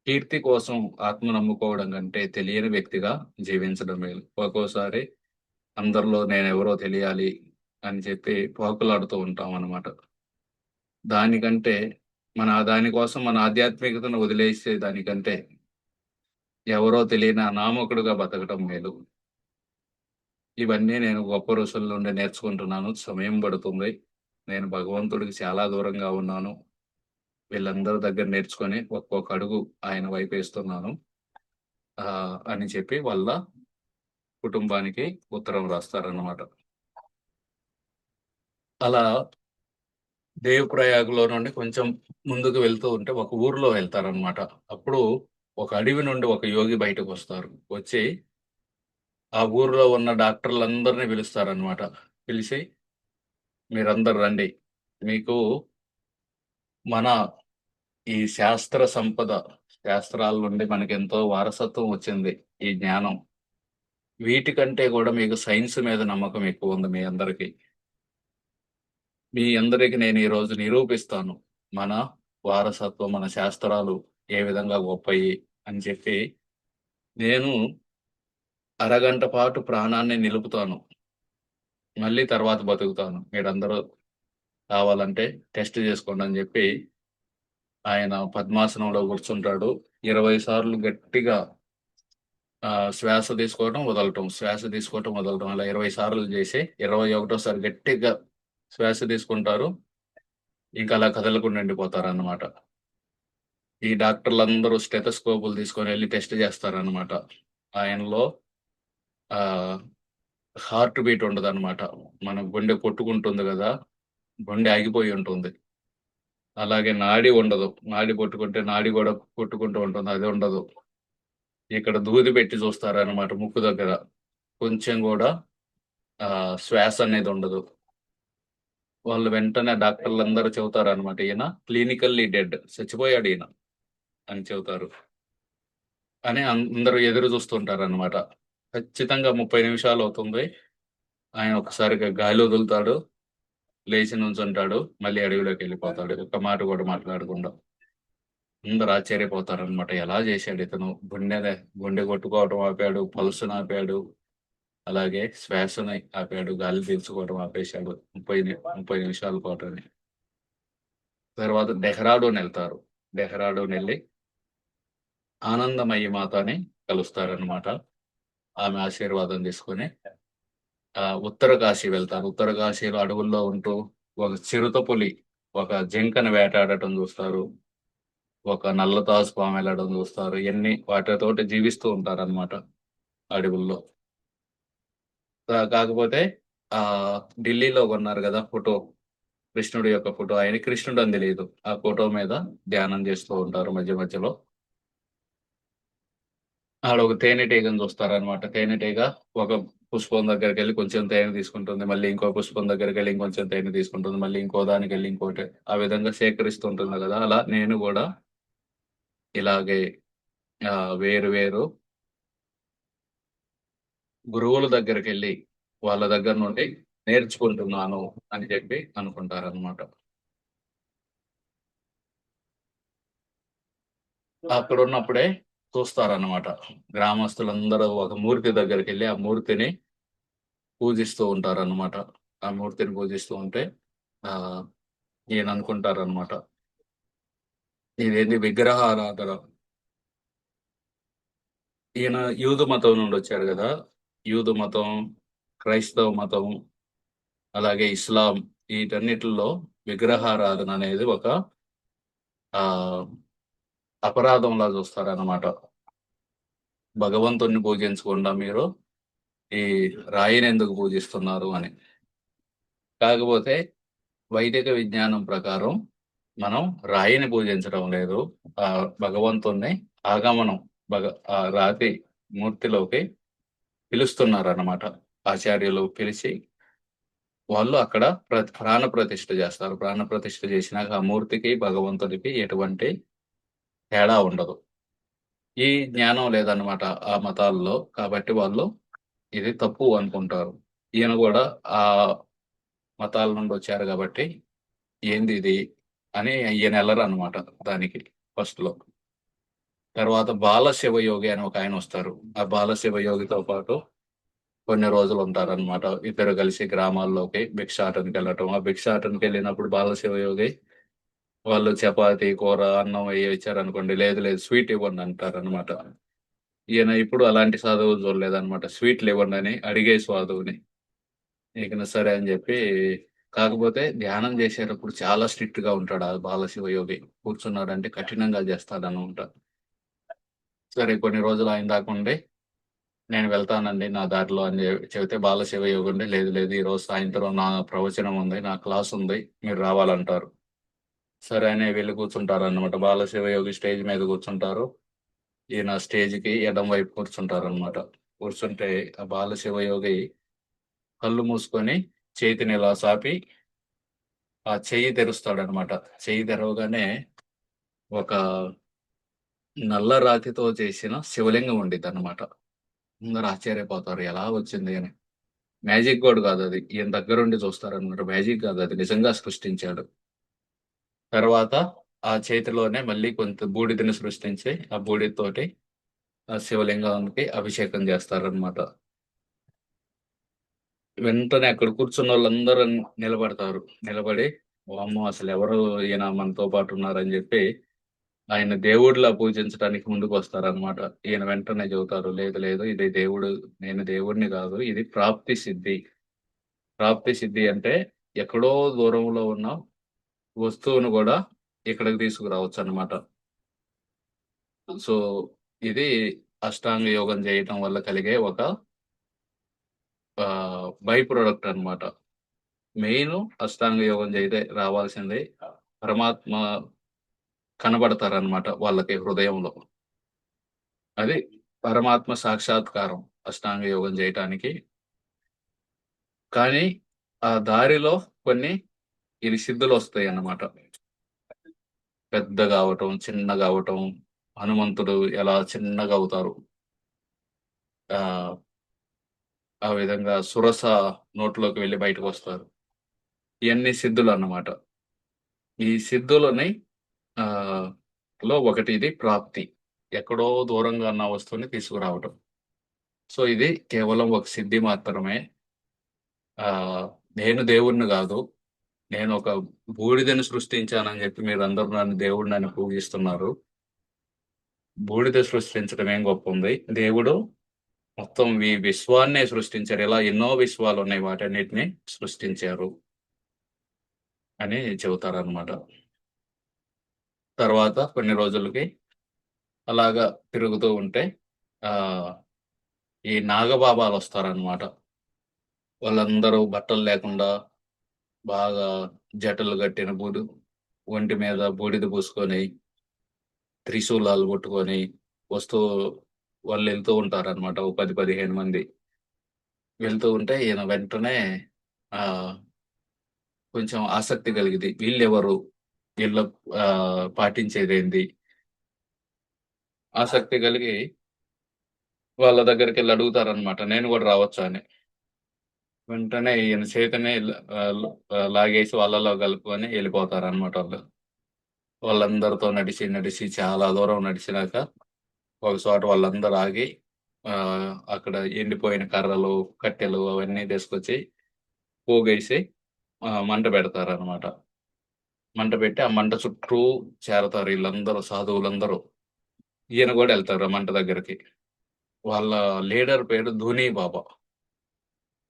కీర్తి కోసం ఆత్మ నమ్ముకోవడం కంటే తెలియని వ్యక్తిగా జీవించడం మేలు. ఒక్కోసారి అందరిలో నేనెవరో తెలియాలి అని చెప్పి పాకులాడుతూ ఉంటాం అన్నమాట. దానికంటే దానికోసం మన ఆధ్యాత్మికతను వదిలేసే దానికంటే ఎవరో తెలియని అనామకుడుగా బతకటం మేలు. ఇవన్నీ నేను గొప్ప ఋషుల నుండి నేర్చుకుంటున్నాను. సమయం పడుతుంది. నేను భగవంతుడికి చాలా దూరంగా ఉన్నాను. వీళ్ళందరి దగ్గర నేర్చుకొని ఒక్కొక్క అడుగు ఆయన వైపేస్తున్నాను అని చెప్పి వాళ్ళ కుటుంబానికి ఉత్తరం రాస్తారన్నమాట. అలా దేవప్రయాగ్‌లో నుండి కొంచెం ముందుకు వెళ్తూ ఉంటే ఒక ఊర్లో వెళ్తారన్నమాట. అప్పుడు ఒక అడవి నుండి ఒక యోగి బయటకొస్తారు. వచ్చి ఆ ఊర్లో ఉన్న డాక్టర్లందరిని పిలుస్తారన్నమాట. పిలిచి మీరందరూ రండి. మీకు మన ఈ శాస్త్ర సంపద, శాస్త్రాల నుండి మనకెంతో వారసత్వం వచ్చింది ఈ జ్ఞానం. వీటికంటే గూడా మీకు సైన్స్ మీద నమ్మకం ఎక్కువుంది మీ అందరికి. మీ అందరికి నేను ఈరోజు నిరూపిస్తాను. మన వారసత్వం, మన శాస్త్రాలు ఏ విధంగా గొప్పయి అని చెప్పి, నేను అరగంట పాటు ప్రాణాన్ని నిలుపుతాను. మళ్ళీ తర్వాత బతుకుతాను. మీరందరూ కావాలంటే టెస్ట్ జేసుకోండి అని జెప్పి, ఆయన పద్మాసనంలో కూర్చుంటాడు. 20 సార్లు గట్టిగా శ్వాస తీసుకోవటం, వదలటం, శ్వాస తీసుకోవటం, వదలటం అలా 20 సార్లు జేసి, 21 గట్టిగా శ్వాస తీసుకుంటారు. ఇంక అలా కదలకుండా ఉండిపోతారన్నమాట. ఈ డాక్టర్లందరూ స్టెతస్కోపులు తీసుకొనెళ్లి టెస్ట్ జేస్తారన్నమాట. ఆయనలో ఆహ్, హార్ట్ బీట్ ఉండదన్నమాట. మన గుండె కొట్టుకుంటుంది గదా! గుండె ఆగిపోయి ఉంటుంది. అలాగే నాడి ఉండదు. నాడి కొట్టుకుంటే నాడి గూడా కొట్టుకుంటూ ఉంటుంది. అది ఉండదు. ఇక్కడ దూది పెట్టి చూస్తారన్నమాట ముక్కు దగ్గర. కొంచెం గూడా శ్వాస అనేది ఉండదు. వాళ్ళు వెంటనే డాక్టర్లందరూ చెబుతారన్నమాట. ఈయన క్లినికల్లీ డెడ్. చచ్చిపోయాడీయన అని చెబుతారు. అని అందరూ ఎదురు చూస్తుంటారన్నమాట. ఖచ్చితంగా 30 నిమిషాలవుతుంది. ఆయన ఒక్కసారిగా గాలి వదులుతాడు. లేచి నుంచుంటాడు. మళ్ళీ అడవిలోకెళ్ళిపోతాడు. ఒక్క మాట గూడా మాట్లాడకుండా. అందరూ ఆశ్చర్యపోతారనమాట. ఎలా జేశాడితను? గుండె కొట్టుకోవటం ఆపాడు, పల్స్‌ని ఆపాడు, అలాగే శ్వాసని ఆపాడు, గాలి పీల్చుకోవడం ఆపేశాడు. 30 నిమిషాల పాటని. తర్వాత డెహ్రాడూనెళ్తారు. డెహ్రాడూనెళ్ళి ఆనందమయి మాతని కలుస్తారనమాట. ఆమె ఆశీర్వాదం తీసుకొని ఉత్తర కాశీ వెళ్తారు. ఉత్తర కాశీలో అడవుల్లో ఉంటూ ఒక చిరుతపులి, ఒక జింకని వేటాడటం జూస్తారు. ఒక నల్ల తాజుపాము వెళ్ళడం చూస్తారు. ఇయన్నీ వాటితోటి జీవిస్తూ ఉంటారనమాట అడవుల్లో. కాకపోతే ఆహ్, ఢిల్లీలో కొన్నారు గదా! ఫోటో. కృష్ణుడి యొక్క ఫోటో. ఆయనకి కృష్ణుడని తెలీదు. ఆ ఫోటో మీద ధ్యానం చేస్తూ ఉంటారు మధ్య మధ్యలో. ఆడొక తేనెటీగని చూస్తారనమాట. తేనెటీగ ఒక పుష్పం దగ్గరికెళ్ళి కొంచెం తేనె తీసుకుంటుంది. మళ్ళీ ఇంకో పుష్పం దగ్గరికెళ్ళి ఇంకొంచెం తేనె తీసుకుంటుంది. మళ్ళీ ఇంకో దానికెళ్ళి ఇంకోటి. ఆ విధంగా సేకరిస్తూ ఉంటుంది గదా! అలా నేను గూడా ఇలాగే వేరు వేరు గురువుల దగ్గరికెళ్ళి, వాళ్ళ దగ్గర నుండి నేర్చుకుంటున్నాను అని చెప్పి అనుకుంటారనమాట. అక్కడున్నప్పుడే చూస్తారనమాట. గ్రామస్తులందరూ ఒక మూర్తి దగ్గరికెళ్ళి, ఆ మూర్తిని పూజిస్తూ ఉంటారనమాట. ఆ మూర్తిని పూజిస్తూ ఉంటే ఆహ్, ఈయననుకుంటారనమాట. ఇదేంది విగ్రహారాధన. ఈయన యూదు మతం నుండొచ్చాడు గదా! యూదు మతం, క్రైస్తవ మతం, అలాగే ఇస్లాం ఈటన్నిటిల్లో విగ్రహారాధన అనేది ఒక ఆహ్, అపరాధంలా చూస్తారనమాట. భగవంతుడిని పూజించకుండా మీరు ఈ రాయినెందుకు పూజిస్తున్నారు అని. కాకపోతే వైదిక విజ్ఞానం ప్రకారం మనం రాయిని పూజించడం లేదు. భగవంతుడిని ఆగమనం ఆ రాతి మూర్తిలోకి పిలుస్తున్నారనమాట. ఆచార్యులు పిలిచి వాళ్ళు అక్కడ ప్రాణ ప్రతిష్ఠ చేస్తారు. ప్రాణ ప్రతిష్ఠ చేసినాక ఆ మూర్తికి, భగవంతుడికి ఎటువంటి తేడా ఉండదు. ఈ జ్ఞానం లేదనమాట ఆ మతాల్లో. కాబట్టి వాళ్ళు ఇది తప్పు అనుకుంటారు. ఈయన గూడా ఆ మతాల నుండి వచ్చారు గాబట్టి, ఏందిది అని ఈయన ఎళ్ళరనమాట దానికి ఫస్ట్‌లో. తర్వాత బాలశివయోగి అని ఒకాయనొస్తారు. ఆ బాలశివయోగితో పాటు కొన్ని రోజులుంటారనమాట. ఇద్దరు కలిసి గ్రామాల్లోకి భిక్షాటనకెళ్ళటం. ఆ భిక్షాటనకెళ్ళినప్పుడు బాలశివయోగి వాళ్ళు చపాతీ, కూర, అన్నం అయ్యి ఇచ్చారనుకోండి, లేదు లేదు స్వీట్ ఇవ్వండి అంటారనమాట. ఈయన ఇప్పుడు అలాంటి సాధువులు చూడలేదనమాట. స్వీట్‌లివ్వండని అడిగే సాధువుని. ఇకన సరే అని జెప్పి కాకపోతే ధ్యానం జేసేటప్పుడు చాలా స్ట్రిక్ట్‌గా ఉంటాడు ఆ బాలశివయోగి. కూర్చున్నాడంటే కఠినంగా జేస్తాడనమాట. సరే కొన్ని రోజులు ఆయన దాకా ఉండి, నేను వెళ్తానండి నా దారిలో అని చెబితే బాలశివయోగి ఉండి, లేదు లేదు ఈరోజు సాయంత్రం నా ప్రవచనం ఉంది, నా క్లాసుంది, మీరు రావాలంటారు. సరే అని వెళ్లి కూర్చుంటారనమాట. బాలశివయోగి స్టేజ్ మీద కూర్చుంటారు. ఈయన స్టేజ్‌కి ఎడమ వైపు కూర్చుంటారనమాట. కూర్చుంటే ఆ బాలశివయోగి కళ్ళు మూసుకొని చేతినిలా చాపి ఆ చెయ్యి తెరుస్తాడనమాట. చెయ్యి తెరవగానే ఒక నల్ల రాతితో చేసిన శివలింగం ఉండిద్దనమాట. అందరూ ఆశ్చర్యపోతారు. ఎలా వచ్చింది అని. మ్యాజిక్ గూడా కాదది. ఈయన దగ్గరుండి చూస్తారనమాట. మ్యాజిక్ కాదది. నిజంగా సృష్టించాడు. తర్వాత ఆ చేతిలోనే మళ్ళీ కొంత బూడిదని సృష్టించి, ఆ బూడిదతోటి ఆ శివలింగానికి అభిషేకం చేస్తారనమాట. వెంటనే అక్కడ కూర్చున్నోళ్ళందరూ నిలబడతారు. నిలబడి, వామ్మో! అసలెవరు ఈయన మనతో పాటున్నారని జెప్పి ఆయన దేవుడిలా పూజించడానికి ముందుకొస్తారనమాట. ఈయన వెంటనే చెబుతారు. లేదు లేదు ఇది దేవుడు నేను దేవుడిని గాదు. ఇది ప్రాప్తి సిద్ధి. ప్రాప్తి సిద్ధి అంటే ఎక్కడో దూరంలో ఉన్న వస్తువును గూడా ఇక్కడికి తీసుకురావచ్చనమాట. సో, ఇది అష్టాంగ యోగం చేయటం వల్ల కలిగే ఒక బై ప్రొడక్ట్ అనమాట. మెయిను అష్టాంగ యోగం చేస్తే రావాల్సింది పరమాత్మ కనబడతారనమాట వాళ్ళకి హృదయంలో. అది పరమాత్మ సాక్షాత్కారం అష్టాంగ యోగం జేయటానికి. కానీ, ఆ దారిలో కొన్ని ఇది సిద్ధులొస్తాయన్నమాట. పెద్దగావటం, చిన్నగావటం, హనుమంతుడు ఎలా చిన్నగవుతారు. ఆహ్, ఆ విధంగా సురస నోట్లోకి వెళ్లి బయటకొస్తారు. ఇయన్నీ సిద్ధులన్నమాట. ఈ సిద్ధులని ఆహ్, ఒకటి ఇది ప్రాప్తి. ఎక్కడో దూరంగా ఉన్న వస్తువుని తీసుకురావటం. సో, ఇది కేవలం ఒక సిద్ధి మాత్రమే. ఆహ్, నేను దేవుడిని గాదు. నేనొక బూడిదను సృష్టించానని జెప్పి మీరందరూ నన్ను దేవుడినని పూజిస్తున్నారు. బూడిద సృష్టించడం ఏం గొప్పుంది. దేవుడు మొత్తం ఈ విశ్వాన్నే సృష్టించారు. ఇలా ఎన్నో విశ్వాలున్నాయి. వాటన్నిటిని సృష్టించారు అని చెబుతారనమాట. తర్వాత కొన్ని రోజులకి అలాగా తిరుగుతూ ఉంటే ఆహ్, ఈ నాగబాబాలొస్తారనమాట. వాళ్ళందరూ బట్టలు లేకుండా బాగా జటలు గట్టిన ఒంటి మీద బూడిద పూసుకొని త్రిశూలాలు పట్టుకొని వస్తూ వాళ్ళెళ్తూ ఉంటారనమాట. ఓ 10, 15 మంది. వెళ్తూ ఉంటే ఈయన వెంటనే ఆహ్, కొంచెం ఆసక్తి కలిగిద్ది. వీళ్ళెవరు? వీళ్ళ పాటించేదేంది? ఆసక్తి కలిగి వాళ్ళ దగ్గరికెళ్లి అడుగుతారనమాట. నేను గూడా రావచ్చా అని. వెంటనే ఈయన చేతిని లాగేసి వాళ్ళలో కలుపుకొని ఎళ్ళిపోతారనమాట వాళ్ళు. వాళ్ళందరితో నడిచి, నడిచి చాలా దూరం నడిచినాక ఒక చోట వాళ్ళందరూ ఆగి అక్కడ ఎండిపోయిన కర్రలు, కట్టెలు అవన్నీ తీసుకొచ్చి పోగేసి మంట పెడతారనమాట. మంట పెట్టి ఆ మంట చుట్టూ చేరతారు ఈళ్ళందరూ సాధువులందరూ. ఈయన గూడా ఎళ్తారు ఆ మంట దగ్గరికి. వాళ్ళ లీడర్ పేరు ధూనీ బాబా.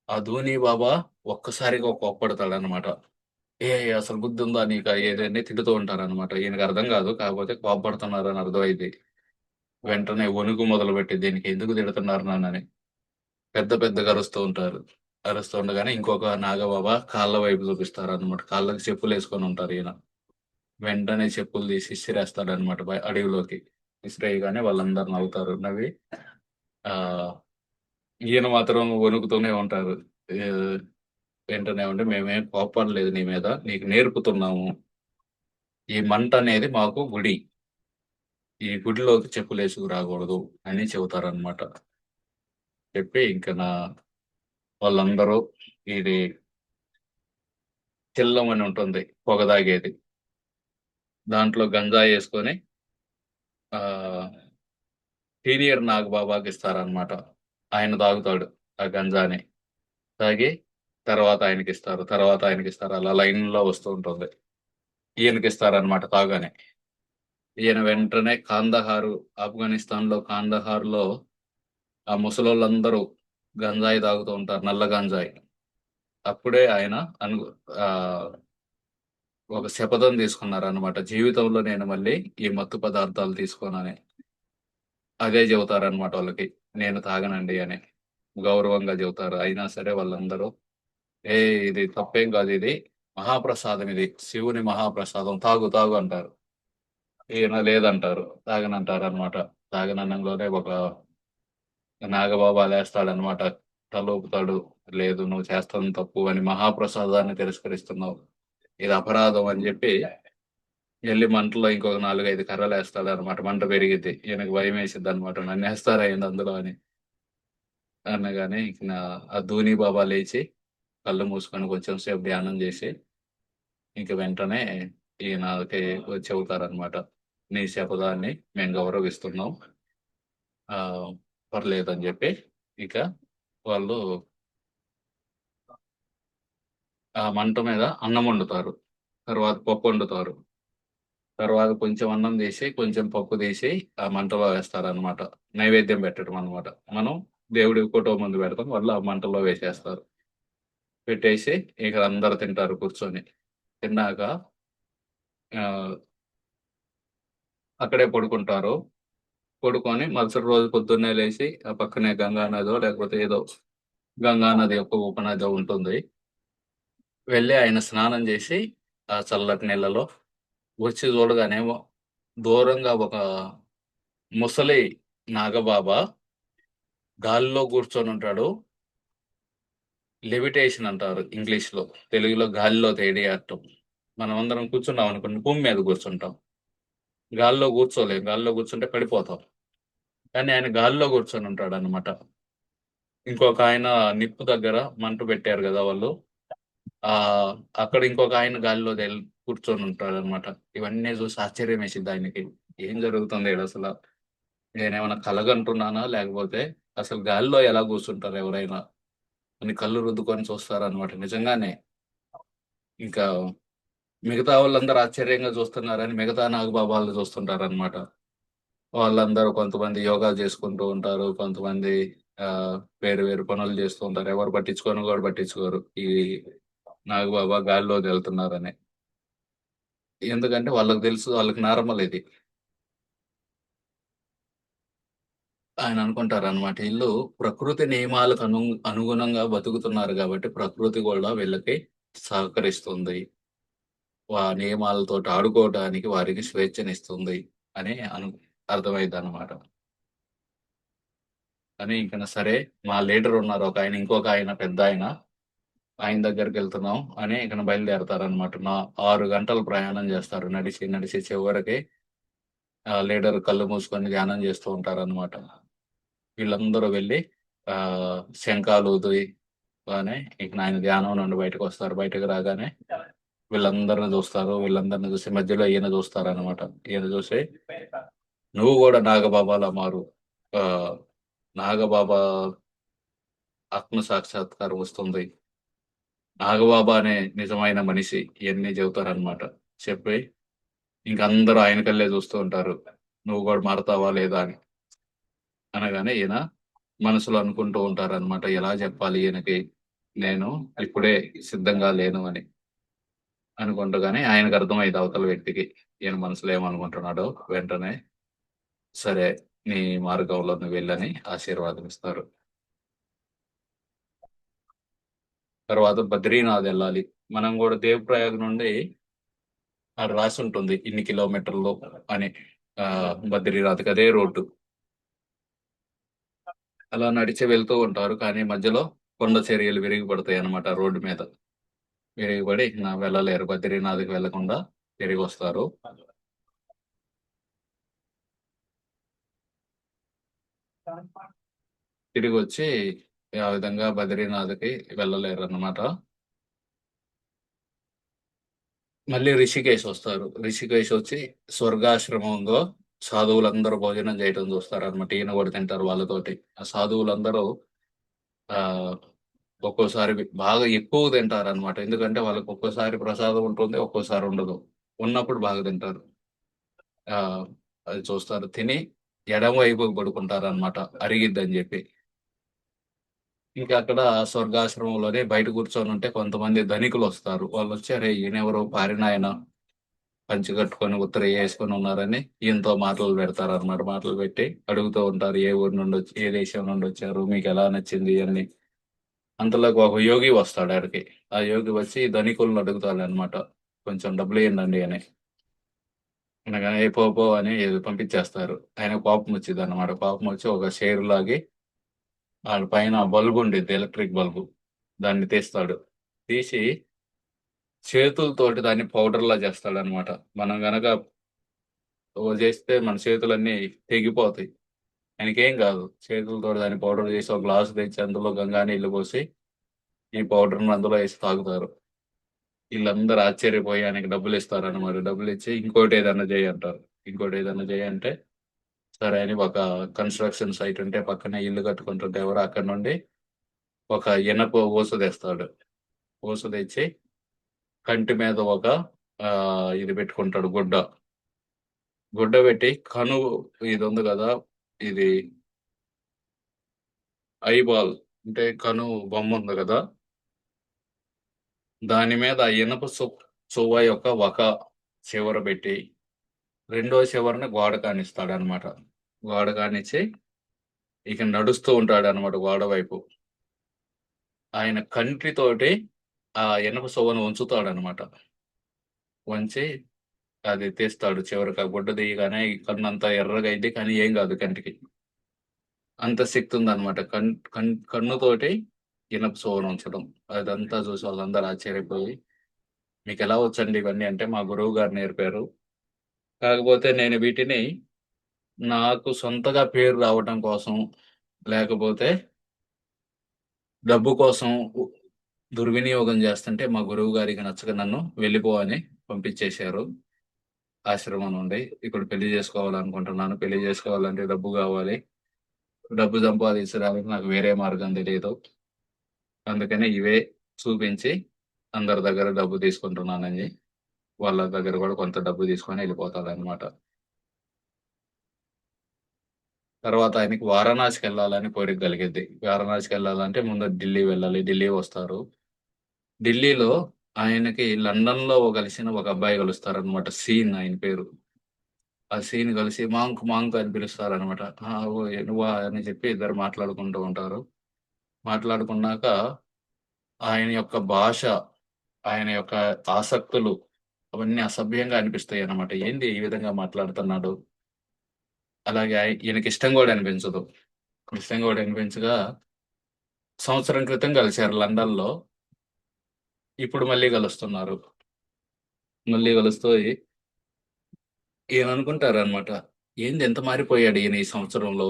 ఆ ధూనీ బాబా ఒక్కసారిగా కోప్పడతాడనమాట. "ఏయ్! అసలు బుద్ధుందా నీకా?" ఏదని తిడుతూ ఉంటారనమాట. ఈయనకి అర్థం గాదు. కాకపోతే కోప్పడుతున్నారని అర్థమైద్ది. వెంటనే వణుకు మొదలుపెట్టిద్ది. దీనికి ఎందుకు తిడుతున్నారు నన్నని. పెద్ద పెద్దగా అరుస్తూ ఉంటారు. అరుస్తూ ఉండగానే ఇంకొక నాగబాబా కాళ్ళ వైపు చూపిస్తారనమాట. కాళ్ళకి చెప్పులేసుకొనుంటారు ఈయన. వెంటనే చెప్పులు తీసి ఇసిరేస్తాడనమాట అడవిలోకి. ఇసిరేయగానే వాళ్ళందరూ నవ్వుతారు. నవ్వి ఆహ్, ఈయన మాత్రం వణుకుతూనే ఉంటారు. ఆహ్, వెంటనే ఉండి మేమేం కోప్పడలేదు నీ మీద, నీకు నేర్పుతున్నాము. ఈ మంట అనేది మాకు గుడి. ఈ గుడిలోకి చెప్పులేసుకు రాకూడదు అని చెబుతారనమాట. చెప్పి ఇంక వాళ్ళందరూ ఇది చిల్లం అని ఉంటుంది పొగ తాగేది. దాంట్లో గంజాయి వేసుకొని ఆ సీనియర్ నాగబాబాకి ఇస్తారనమాట. ఆయన తాగుతాడు ఆ గంజాని. తాగి తర్వాత ఆయనకిస్తారు. తర్వాత ఆయనకిస్తారు. అలా లైన్‌లో వస్తూ ఉంటుంది. ఈయనకిస్తారనమాట తాగానే. ఈయన వెంటనే ఆఫ్ఘనిస్తాన్‌లో కాందహార్‌లో ఆ ముసలోళ్ళందరూ గంజాయి తాగుతూ ఉంటారు. నల్ల గంజాయి. అప్పుడే ఆయన అను ఆహ్, ఒక శపథం తీసుకున్నారనమాట. జీవితంలో నేను మళ్ళీ ఈ మత్తు పదార్థాలు తీసుకోనని. అదే చెబుతారనమాట వాళ్ళకి. నేను తాగనండి అని. గౌరవంగా చెబుతారు. అయినా సరే వాళ్ళందరూ ఇది తప్పేం కాదు ఇది. మహాప్రసాదం ఇది. శివుని మహాప్రసాదం తాగు తాగు అంటారు. ఈయన లేదంటారు. తాగనంటారనమాట. తాగననంలోనే ఒక నాగబాబా లేస్తాడనమాట. తలూపుతాడు. లేదు నువ్వు చేస్తుంది తప్పు అని మహాప్రసాదాన్ని తిరస్కరిస్తున్నావు. ఇది అపరాధం అని చెప్పి ఎళ్లి మంటలో ఇంకొక 4, 5 కర్రలేస్తాడనమాట. మంట పెరిగిద్ది. ఈయనకి భయమేసిద్దనమాట. నన్నేస్తారా ఏంది అందులో అని. అనగానే ఇక ఆ ధూని బాబా లేచి కళ్ళు మూసుకొని కొంచెం సేపు ధ్యానం చేసి ఇంక వెంటనే ఈయనకి చెబుతారనమాట. నీ శపథాన్ని మేము గౌరవిస్తున్నాం. పర్లేదని చెప్పి ఇక వాళ్ళు ఆ మంట మీద అన్నం వండుతారు. తర్వాత పప్పు వండుతారు. తర్వాత కొంచెం అన్నం తీసి, కొంచెం పప్పు తీసి ఆ మంటలో వేస్తారనమాట. నైవేద్యం పెట్టడం అనమాట. మనం దేవుడి ఫోటో ముందు పెడతాం. వాళ్ళు ఆ మంటలో వేసేస్తారు. పెట్టేసి ఇక అందరూ తింటారు కూర్చొని. తిన్నాక ఆహ్, అక్కడే పడుకుంటారు. పడుకొని మరుసటి రోజు పొద్దున్నే లేసి ఆ పక్కనే గంగా నదో లేకపోతే ఏదో గంగా నది యొక్క ఉపనదో ఉంటుంది. వెళ్ళి ఆయన స్నానం చేసి ఆ చల్లటి నీళ్ళలో వచ్చి చూడగానేమో దూరంగా ఒక ముసలి నాగబాబా గాలిలో కూర్చొనుంటాడు. లెవిటేషన్ అంటారు ఇంగ్లీష్‌లో. తెలుగులో గాలిలో తేలియాడటం. మనమందరం కూర్చున్నామనుకోండి భూమి మీద కూర్చుంటాం. గాలిలో కూర్చోలేం. గాలిలో కూర్చుంటే పడిపోతాం. కానీ ఆయన గాలిలో కూర్చొనుంటాడనమాట. ఇంకొకాయన నిప్పు దగ్గర మంట పెట్టారు గదా! వాళ్ళు. ఆహ్, అక్కడ ఇంకొకాయన గాలిలో కూర్చొనుంటాడనమాట. ఇవన్నీ చూసి ఆశ్చర్యమేసిద్ది ఆయనకి. ఏం జరుగుతుంది ఈడసల? నేనేమన్నా కలగంటున్నానా? లేకపోతే అసలు గాలిలో ఎలా కూర్చుంటారు ఎవరైనా? అని కళ్ళు రుద్దుకొని చూస్తారనమాట. నిజంగానే. ఇంకా మిగతా వాళ్ళందరూ ఆశ్చర్యంగా చూస్తున్నారని మిగతా నాగబాబాలు చూస్తుంటారనమాట. వాళ్ళందరూ కొంతమంది యోగా చేసుకుంటూ ఉంటారు. కొంతమంది ఆహ్, వేరు వేరు పనులు చేస్తూ ఉంటారు. ఎవరు పట్టించుకోను గూడా పట్టించుకోరు. ఈ నాగబాబా గాలిలో తేలుతున్నారని. ఎందుకంటే వాళ్ళకి తెలుసు వాళ్ళకి నార్మల్ ఇది. ఆయన అనుకుంటారనమాట. ఈళ్ళు ప్రకృతి నియమాలకు అనుగుణంగా బతుకుతున్నారు గాబట్టి ప్రకృతి గూడా వీళ్ళకి సహకరిస్తుంది. నియమాలతోటి ఆడుకోవడానికి వారికి స్వేచ్ఛనిస్తుంది అని అర్థమైద్దనమాట. అని ఇంకన సరే మా లీడరున్నారు ఒకాయన, ఇంకొకాయన పెద్దాయన. ఆయన దగ్గరికెళ్తున్నాం అని ఇకన బయలుదేరతారనమాట. 6 గంటలు ప్రయాణం జేస్తారు. నడిచి, నడిచి చివరికి లీడర్ కళ్ళు మూసుకొని ధ్యానం జేస్తూ ఉంటారనమాట. వీళ్ళందరూ వెళ్లి శంఖాలూది గానే ఇకనాయన ధ్యానం నుండి బయటకొస్తారు. బయటకి రాగానే వీళ్ళందరిని జూస్తారు. వీళ్ళందరిని జూసి మధ్యలో ఈయన జూస్తారనమాట. ఈయన జూసి "నువ్వు గూడా నాగబాబాలా మారు. ఆహ్, నాగబాబా ఆత్మ సాక్షాత్కారం వస్తుంది. నాగబాబానే నిజమైన మనిషి" ఇయన్నీ చెబుతారనమాట. చెప్పి ఇంకందరూ ఆయనకల్లే జూస్తూ ఉంటారు. "నువ్వు గూడా మారతావా లేదా" అని. అనగానే ఈయన మనసులో అనుకుంటూ ఉంటారనమాట. ఎలా జెప్పాలి ఈయనకి నేను ఇప్పుడే సిద్ధంగా లేను అని. అనుకుంటగానే ఆయనకర్థమైద్ది అవతల వ్యక్తికి. ఈయన మనసులో ఏమనుకుంటున్నాడో. వెంటనే సరే నీ మార్గంలో నువ్వెళ్ళని ఆశీర్వాదం ఇస్తారు. తర్వాత బద్రీనాథ్ ఎళ్ళాలి. మనం గూడా దేవప్రయాగ్ నుండి ఆడ రాసుంటుంది. ఇన్ని కిలోమీటర్లు అని. బద్రీనాథ్‌కి అదే రోడ్డు. అలా నడిచి వెళ్తూ ఉంటారు. కానీ మధ్యలో కొండ చర్యలు విరిగిపడతాయి అన్నమాట రోడ్డు మీద. విరిగిపడి నా వెళ్ళలేరు. బద్రీనాథ్‌కి వెళ్ళకుండా తిరిగొస్తారు. తిరిగొచ్చి ఆ విధంగా బద్రీనాథ్‌కి వెళ్ళలేరన్నమాట. మళ్ళీ రిషికేశ్ వస్తారు. రిషికేశ్ వచ్చి స్వర్గాశ్రమంలో సాధువులందరూ భోజనం చేయటం చూస్తారన్నమాట. ఈయన కూడా తింటారు వాళ్ళతోటి. ఆ సాధువులందరూ ఆహ్, ఒక్కోసారి బాగా ఎక్కువ తింటారన్నమాట. ఎందుకంటే వాళ్ళకి ఒక్కోసారి ప్రసాదం ఉంటుంది. ఒక్కోసారి ఉండదు. ఉన్నప్పుడు బాగా తింటారు. ఆ! అది చూస్తారు. తిని ఎడమ వైపుకి పడుకుంటారన్నమాట. అరిగిద్దని జెప్పి. ఇంకా అక్కడ స్వర్గాశ్రమంలోనే బయట కూర్చొనుంటే కొంతమంది ధనికులొస్తారు. వాళ్ళొచ్చి "అరేయ్! ఈయనెవరు పారినాయన పంచె కట్టుకొని, ఉత్తరీయం యేసుకొని ఉన్నారని" ఈయనతో మాటలు పెడతారన్నమాట. మాటలు పెట్టి అడుగుతూ ఉంటారు. ఏ ఊరు నుండొచ్చి ఏ దేశం నుండొచ్చారు? మీకెలా నచ్చింది? ఇయన్నీ. అంతలోకి ఒక యోగి వస్తాడాడికి. ఆ యోగి వచ్చి ధనికులను అడుగుతాడన్నమాట. కొంచెం డబ్బులియ్యండండి అని. అనగానే "ఏ పో పో" అని పంపించేస్తారు. ఆయనకు కోపమొచ్చిద్దన్నమాట. కోపమొచ్చి ఒక చైర్ లాగి ఆడ పైన బల్బుండిద్ది ఎలక్ట్రిక్ బల్బు. దాన్ని తీస్తాడు. తీసి చేతులతోటి దాన్ని పౌడర్‌లా చేస్తాడన్నమాట. మనం గనక చేస్తే మన చేతులన్నీ తెగిపోతాయి. ఆయనకేం గాదు. చేతులతోటి దాన్ని పౌడర్ చేసి ఒక గ్లాస్ తెచ్చి అందులో గంగా నీళ్లు పోసి ఈ పౌడర్‌ని అందులో ఏసి తాగుతారు. ఈళ్ళందరూ ఆశ్చర్యపోయి ఆయనకి డబ్బులిస్తారన్నమాట. డబ్బులిచ్చి ఇంకోటేదన్నా చెయ్యి అంటారు. ఇంకోటేదన్నా చెయ్యి అంటే సరే అని ఒక కన్‌స్ట్రక్షన్ సైట్ ఉంటే పక్కనే ఇల్లు కట్టుకుంటుంటే ఎవరో అక్కడి నుండి ఒక ఇనప ఊస తెస్తాడు. ఊస తెచ్చి కంటి మీద ఒక ఇది పెట్టుకుంటాడు గుడ్డ. గుడ్డ పెట్టి కనువు ఇదుంది గదా! ఇది ఐబాల్ అంటే కనువు బొమ్ముంది గదా! దాని మీద ఆ ఇనప చువ్వ యొక్క చివర పెట్టి రెండో చివరన గోడ కానిస్తాడనమాట. గోడ కానిచ్చి ఇక నడుస్తూ ఉంటాడనమాట గోడ వైపు. ఆయన కంటితోటి ఆ ఇనప సువ్వను వంచుతాడనమాట. వంచి అది తీస్తాడు చివరికి ఆ గుడ్డ తీయగానే ఈ కన్నంతా ఎర్రగా అయిద్ది. కానీ ఏం గాదు కంటికి. అంత శక్తి ఉందనమాట. కన్నుతోటి ఇనప సువ్వను ఉంచడం. అదంతా చూసి వాళ్ళందరూ ఆశ్చర్యపోయి, "మీకెలా వచ్చండి ఇవన్నీ?" అంటే, "మా గురువుగారు నేర్పారు. కాకపోతే నేను వీటిని నాకు సొంతగా పేరు రావటం కోసం, లేకపోతే డబ్బు కోసం దుర్వినియోగం చేస్తుంటే మా గురువుగారికి నచ్చక నన్ను వెళ్ళిపో అని పంపించేశారు ఆశ్రమం నుండి. ఇప్పుడు పెళ్లి చేసుకోవాలనుకుంటున్నాను. పెళ్లి చేసుకోవాలంటే డబ్బు గావాలి. డబ్బు సంపాదించడానికి నాకు వేరే మార్గం తెలీదు. అందుకని ఇవే చూపించి అందరి దగ్గర డబ్బు తీసుకుంటున్నానని వాళ్ళ దగ్గర గూడా కొంత డబ్బు తీసుకొని ఎళ్ళిపోతాడనమాట. తర్వాత ఆయనకి వారణాసికెళ్ళాలని కోరిక కలిగిద్ది. వారణాసికెళ్ళాలంటే ముందు ఢిల్లీ వెళ్ళాలి. ఢిల్లీ వస్తారు. ఢిల్లీలో ఆయనకి లండన్‌లో కలిసిన ఒక అబ్బాయి కలుస్తారనమాట. సీన్ ఆయన పేరు. ఆ సీన్ కలిసి మాంక్ మాంక్ అని పిలుస్తారనమాట. ఆ! ఓయ్! నువ్వా అని చెప్పి ఇద్దరు మాట్లాడుకుంటూ ఉంటారు. మాట్లాడుకున్నాక ఆయన యొక్క భాష, ఆయన యొక్క ఆసక్తులు అవన్నీ అసభ్యంగా అనిపిస్తాయన్నమాట. ఏంది ఈ విధంగా మాట్లాడుతున్నాడు? అలాగే ఈయనకిష్టం గూడా అనిపించదు. ఇష్టం గూడా అనిపించగా సంవత్సరం క్రితం కలిసారు లండన్‌లో. ఇప్పుడు మళ్ళీ కలుస్తున్నారు. మళ్ళీ కలుస్తూ ఈయననుకుంటారనమాట. ఏంది ఇంత మారిపోయాడు ఈయన ఈ సంవత్సరంలో.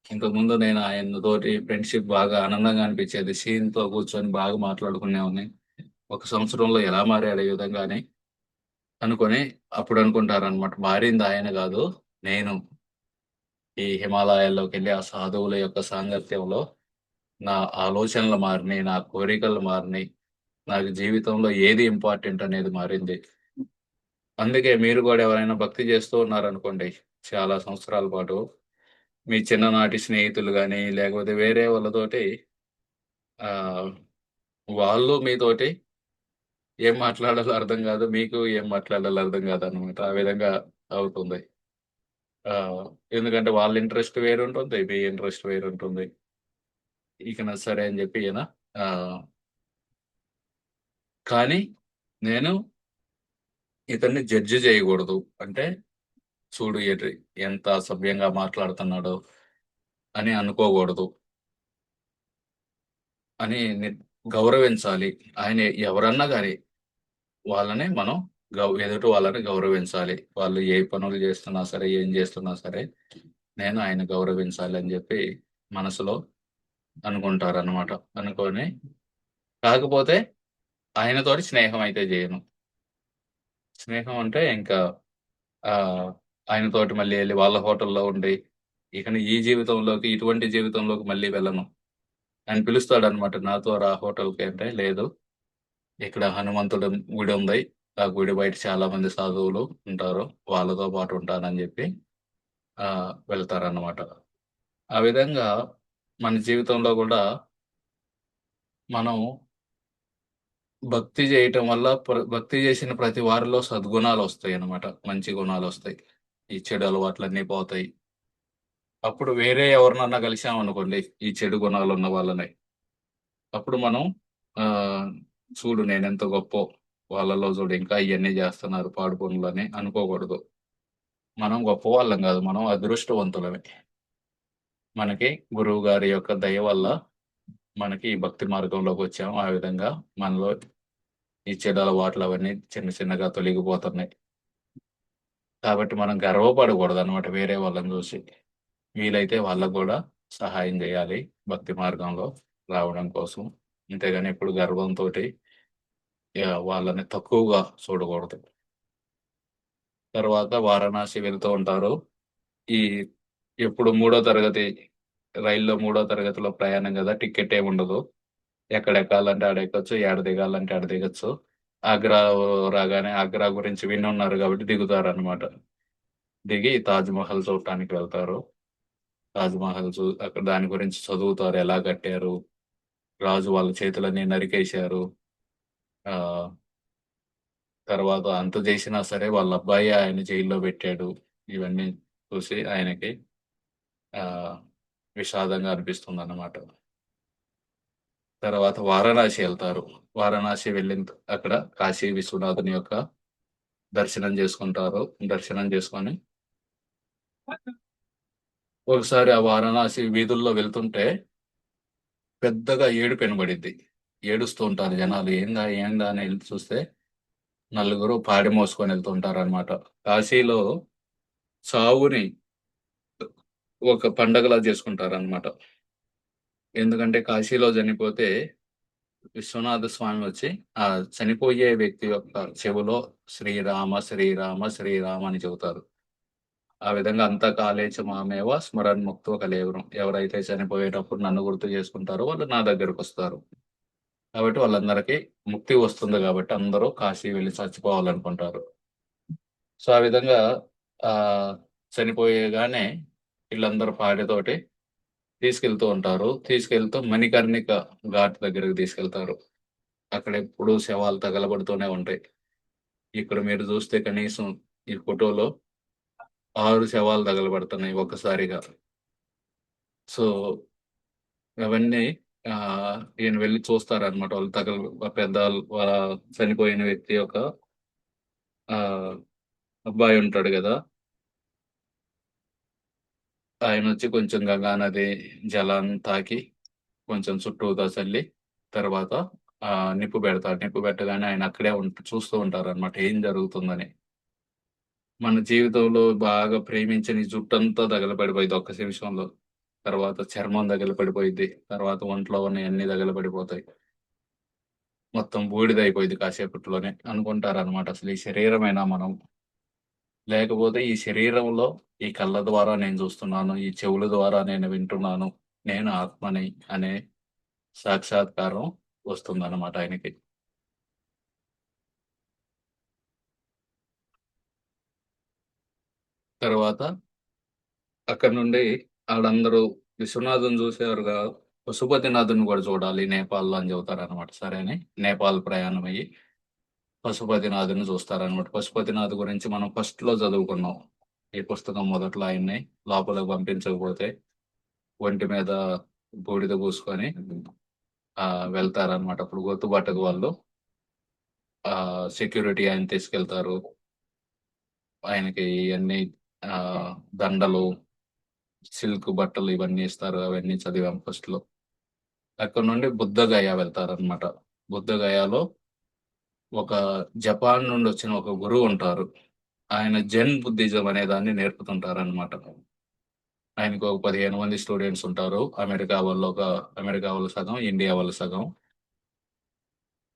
ఇంతకుముందు నేను ఆయనతోటి ఫ్రెండ్‌షిప్ బాగా ఆనందంగా అనిపిచ్చేది. షీన్‌తో కూర్చొని బాగా మాట్లాడుకునేవాడిని. ఒక సంవత్సరంలో ఎలా మారాడు ఈ విధంగా అని అనుకోని అప్పుడనుకుంటారనమాట. మారింది ఆయన గాదు. నేను ఈ హిమాలయాల్లోకెళ్ళి ఆ సాధువుల యొక్క సాంగత్యంలో నా ఆలోచనలు మారినియి. నా కోరికలు మారినియి. నాకు జీవితంలో ఏది ఇంపార్టెంట్ అనేది మారింది. అందుకే మీరు గూడా ఎవరైనా భక్తి చేస్తూ ఉన్నారనుకోండి చాలా సంవత్సరాల పాటు, మీ చిన్ననాటి స్నేహితులు గాని, లేకపోతే వేరే వాళ్ళతోటి ఆహ్, వాళ్ళు మీతోటి ఏం మాట్లాడాలో అర్థం గాదు. మీకు ఏం మాట్లాడాలో అర్థం గాదనమాట. ఆ విధంగా అవుతుంది. ఆ! ఎందుకంటే వాళ్ళ ఇంట్రెస్ట్ వేరుంటుంది. మీ ఇంట్రెస్ట్ వేరుంటుంది. సరే అని జెప్పి ఈయన ఆహ్, కానీ నేను ఇతన్ని జడ్జ్ జేయగూడదు. అంటే చూడు ఎంత అసభ్యంగా మాట్లాడుతున్నాడో అని అనుకోగూడదు. అని గౌరవించాలి. ఆయన ఎవరన్నా గాని వాళ్ళని మనం ఎదుటి వాళ్ళని గౌరవించాలి. వాళ్ళు ఏ పనులు చేస్తున్నా సరే, ఏం చేస్తున్నా సరే, నేను ఆయన గౌరవించాలి అని జెప్పి మనసులో అనుకుంటారనమాట. అనుకోని కాకపోతే ఆయనతోటి స్నేహం అయితే జేయను. స్నేహం అంటే ఇంకా ఆయనతోటి మళ్ళీ ఎళ్లి వాళ్ళ హోటల్‌లో ఉండి, ఈ జీవితంలోకి ఇటువంటి జీవితంలోకి మళ్ళీ వెళ్ళను అని పిలుస్తాడనమాట. నాతో రా హోటల్‌కి అంటే, లేదు ఇక్కడ హనుమంతుడు గుడి ఉంది. ఆ గుడి బయట చాలా మంది సాధువులు ఉంటారు. వాళ్ళతో పాటు ఉంటానని జెప్పి వెళ్తారన్నమాట. ఆ విధంగా మన జీవితంలో గూడా మనం భక్తి జేయటం వల్ల భక్తి జేసిన ప్రతి వారిలో సద్గుణాలొస్తాయన్నమాట. మంచి గుణాలొస్తాయి. ఈ చెడు అలవాట్లన్నీ పోతాయి. అప్పుడు వేరే ఎవరినన్నా కలిసామనుకోండి, ఈ చెడు గుణాలున్న వాళ్ళని, అప్పుడు మనం ఆహ్, చూడు నేనెంత గొప్పో, వాళ్ళలో చూడు ఇంకా ఇయన్నీ జేస్తున్నారు పాడు పనులని అనుకోకూడదు. మనం గొప్పవాళ్ళం గాదు. మనం అదృష్టవంతులమే. మనకి గురువుగారి యొక్క దయ వల్ల మనకి ఈ భక్తి మార్గంలోకొచ్చాం. ఆ విధంగా మనలో ఈ చెడు అలవాట్లవన్నీ చిన్న చిన్నగా తొలగిపోతున్నాయి. కాబట్టి మనం గర్వపడకూడదనమాట వేరే వాళ్ళని జూసి. వీలైతే వాళ్ళకి గూడా సహాయం జేయాలి భక్తి మార్గంలో రావడం కోసం. అంతేగాని ఎప్పుడు గర్వంతోటి వాళ్ళని తక్కువగా చూడకూడదు. తర్వాత వారణాసి వెళ్తూ ఉంటారు. ఈ ఎప్పుడు మూడో తరగతి రైల్లో మూడో తరగతిలో ప్రయాణం గదా! టికెట్టేముండదు. ఎక్కడెక్కాలంటే ఆడెక్కొచ్చు. ఏడ దిగాలంటే ఆడ దిగొచ్చు. ఆగ్రా రాగానే ఆగ్రా గురించి వినున్నారు గాబట్టి దిగుతారనమాట. దిగి తాజ్‌మహల్ చూడటానికి వెళ్తారు. తాజ్‌మహల్ అక్కడ దాని గురించి చదువుతారు. ఎలా కట్టారు? రాజు వాళ్ళ చేతులన్నీ నరికేశారు. ఆహ్, తర్వాత అంత చేసినా సరే వాళ్ళ అబ్బాయే ఆయన్ని జైల్లో పెట్టాడు. ఇవన్నీ చూసి ఆయనకి ఆహ్, విషాదంగా అనిపిస్తుందన్నమాట. తర్వాత వారణాసి ఎళ్తారు. వారణాసి అక్కడ కాశీ విశ్వనాథుని యొక్క దర్శనం చేసుకుంటారు. దర్శనం చేసుకొని ఒకసారి ఆ వారణాసి వీధుల్లో వెళ్తుంటే పెద్దగా ఏడుపు ఇనబడిద్ది. ఏడుస్తూ ఉంటారు జనాలు. ఏందా? ఏందా? అని ఎళ్లి చూస్తే నలుగురు పాడె మోసుకొని ఎళ్తుంటారనమాట. కాశీలో చావుని ఒక పండగలా చేసుకుంటారనమాట. ఎందుకంటే కాశీలో చనిపోతే విశ్వనాథ స్వామి వచ్చి ఆ చనిపోయే వ్యక్తి యొక్క చెవులో శ్రీరామ, శ్రీరామ, శ్రీరామ అని చెబుతారు. ఆ విధంగా అంతా కాలేచ మామేవ స్మరన్ముక్తో కలేవరం. ఎవరైతే చనిపోయేటప్పుడు నన్ను గుర్తు చేసుకుంటారో వాళ్ళు నా దగ్గరకొస్తారు. కాబట్టి వాళ్ళందరికీ ముక్తి వస్తుంది గాబట్టి అందరూ కాశీ వెళ్లి చచ్చిపోవాలనుకుంటారు. సో, ఆ విధంగా ఆహ్, చనిపోయగానే ఈళ్ళందరూ పాడెతోటి తీసుకెళ్తూ ఉంటారు. తీసుకెళ్తూ మణికర్ణిక ఘాట్ దగ్గరికి తీసుకెళ్తారు. అక్కడెప్పుడూ శవాలు తగలబడుతూనే ఉంటాయి. ఇక్కడ మీరు చూస్తే కనీసం ఈ ఫోటోలో 6 శవాలు తగలబడుతున్నాయి ఒక్కసారిగా. సో, అవన్నీ ఈయన వెళ్లి చూస్తారనమాట. వాళ్ళు పెద్దవాళ్ళు చనిపోయిన వ్యక్తి యొక్క ఆహ్, అబ్బాయి ఉంటాడు గదా! ఆయనొచ్చి కొంచెం గంగా నది జలాన్ని తాకి కొంచెం చుట్టూతా చల్లి తర్వాత నిప్పు పెడతారు. నిప్పు పెట్టగానే ఆయన అక్కడే చూస్తూ ఉంటారనమాట ఏం జరుగుతుందని. మన జీవితంలో బాగా ప్రేమించిన ఈ జుట్టంతా తగలబడిపోయిద్ది ఒక్క నిమిషంలో. తర్వాత చర్మం తగలబడిపోయిద్ది. తర్వాత ఒంట్లో ఉన్నయన్నీ తగలబడిపోతాయి. మొత్తం బూడిదయిపోయిద్ది కాసేపట్లోనే అనుకుంటారనమాట. అసలు ఈ శరీరమేనా మనం? లేకపోతే ఈ శరీరంలో ఈ కళ్ళ ద్వారా నేను చూస్తున్నాను. ఈ చెవుల ద్వారా నేను వింటున్నాను. నేను ఆత్మని అనే సాక్షాత్కారం వస్తుందన్నమాట ఆయనకి. తర్వాత అక్కడి నుండి ఆళ్ళందరూ విశ్వనాథుని చూసారుగా, పశుపతినాథుని గూడా చూడాలి నేపాల్‌లో అని చెబుతారనమాట. సరే అని నేపాల్ ప్రయాణమయ్యి పశుపతినాథుని చూస్తారనమాట. పశుపతినాథ్ గురించి మనం ఫస్ట్‌లో చదువుకున్నాం. ఈ పుస్తకం మొదట్లో ఆయన్ని లోపలికి పంపించకపోతే ఒంటి మీద బూడిద పూసుకొని వెళ్తారనమాట. అప్పుడు గుర్తుపట్టక వాళ్ళు సెక్యూరిటీ ఆయన తీసుకెళ్తారు. ఆయనకి ఇయన్నీ ఆహ్, దండలు, సిల్క్ బట్టలు ఇవన్నీ ఇస్తారు. అవన్నీ చదివాం ఫస్ట్‌లో. అక్కడ నుండి బుద్ధగయ వెళ్తారనమాట. బుద్ధగయాలో ఒక జపాన్ నుండి వచ్చిన ఒక గురువు ఉంటారు. ఆయన జెన్ బుద్ధిజం అనే దాన్ని నేర్పుతుంటారనమాట. ఆయనకు ఒక 15 మంది స్టూడెంట్స్ ఉంటారు. అమెరికా వాళ్ళు సగం, ఇండియా వాళ్ళు సగం.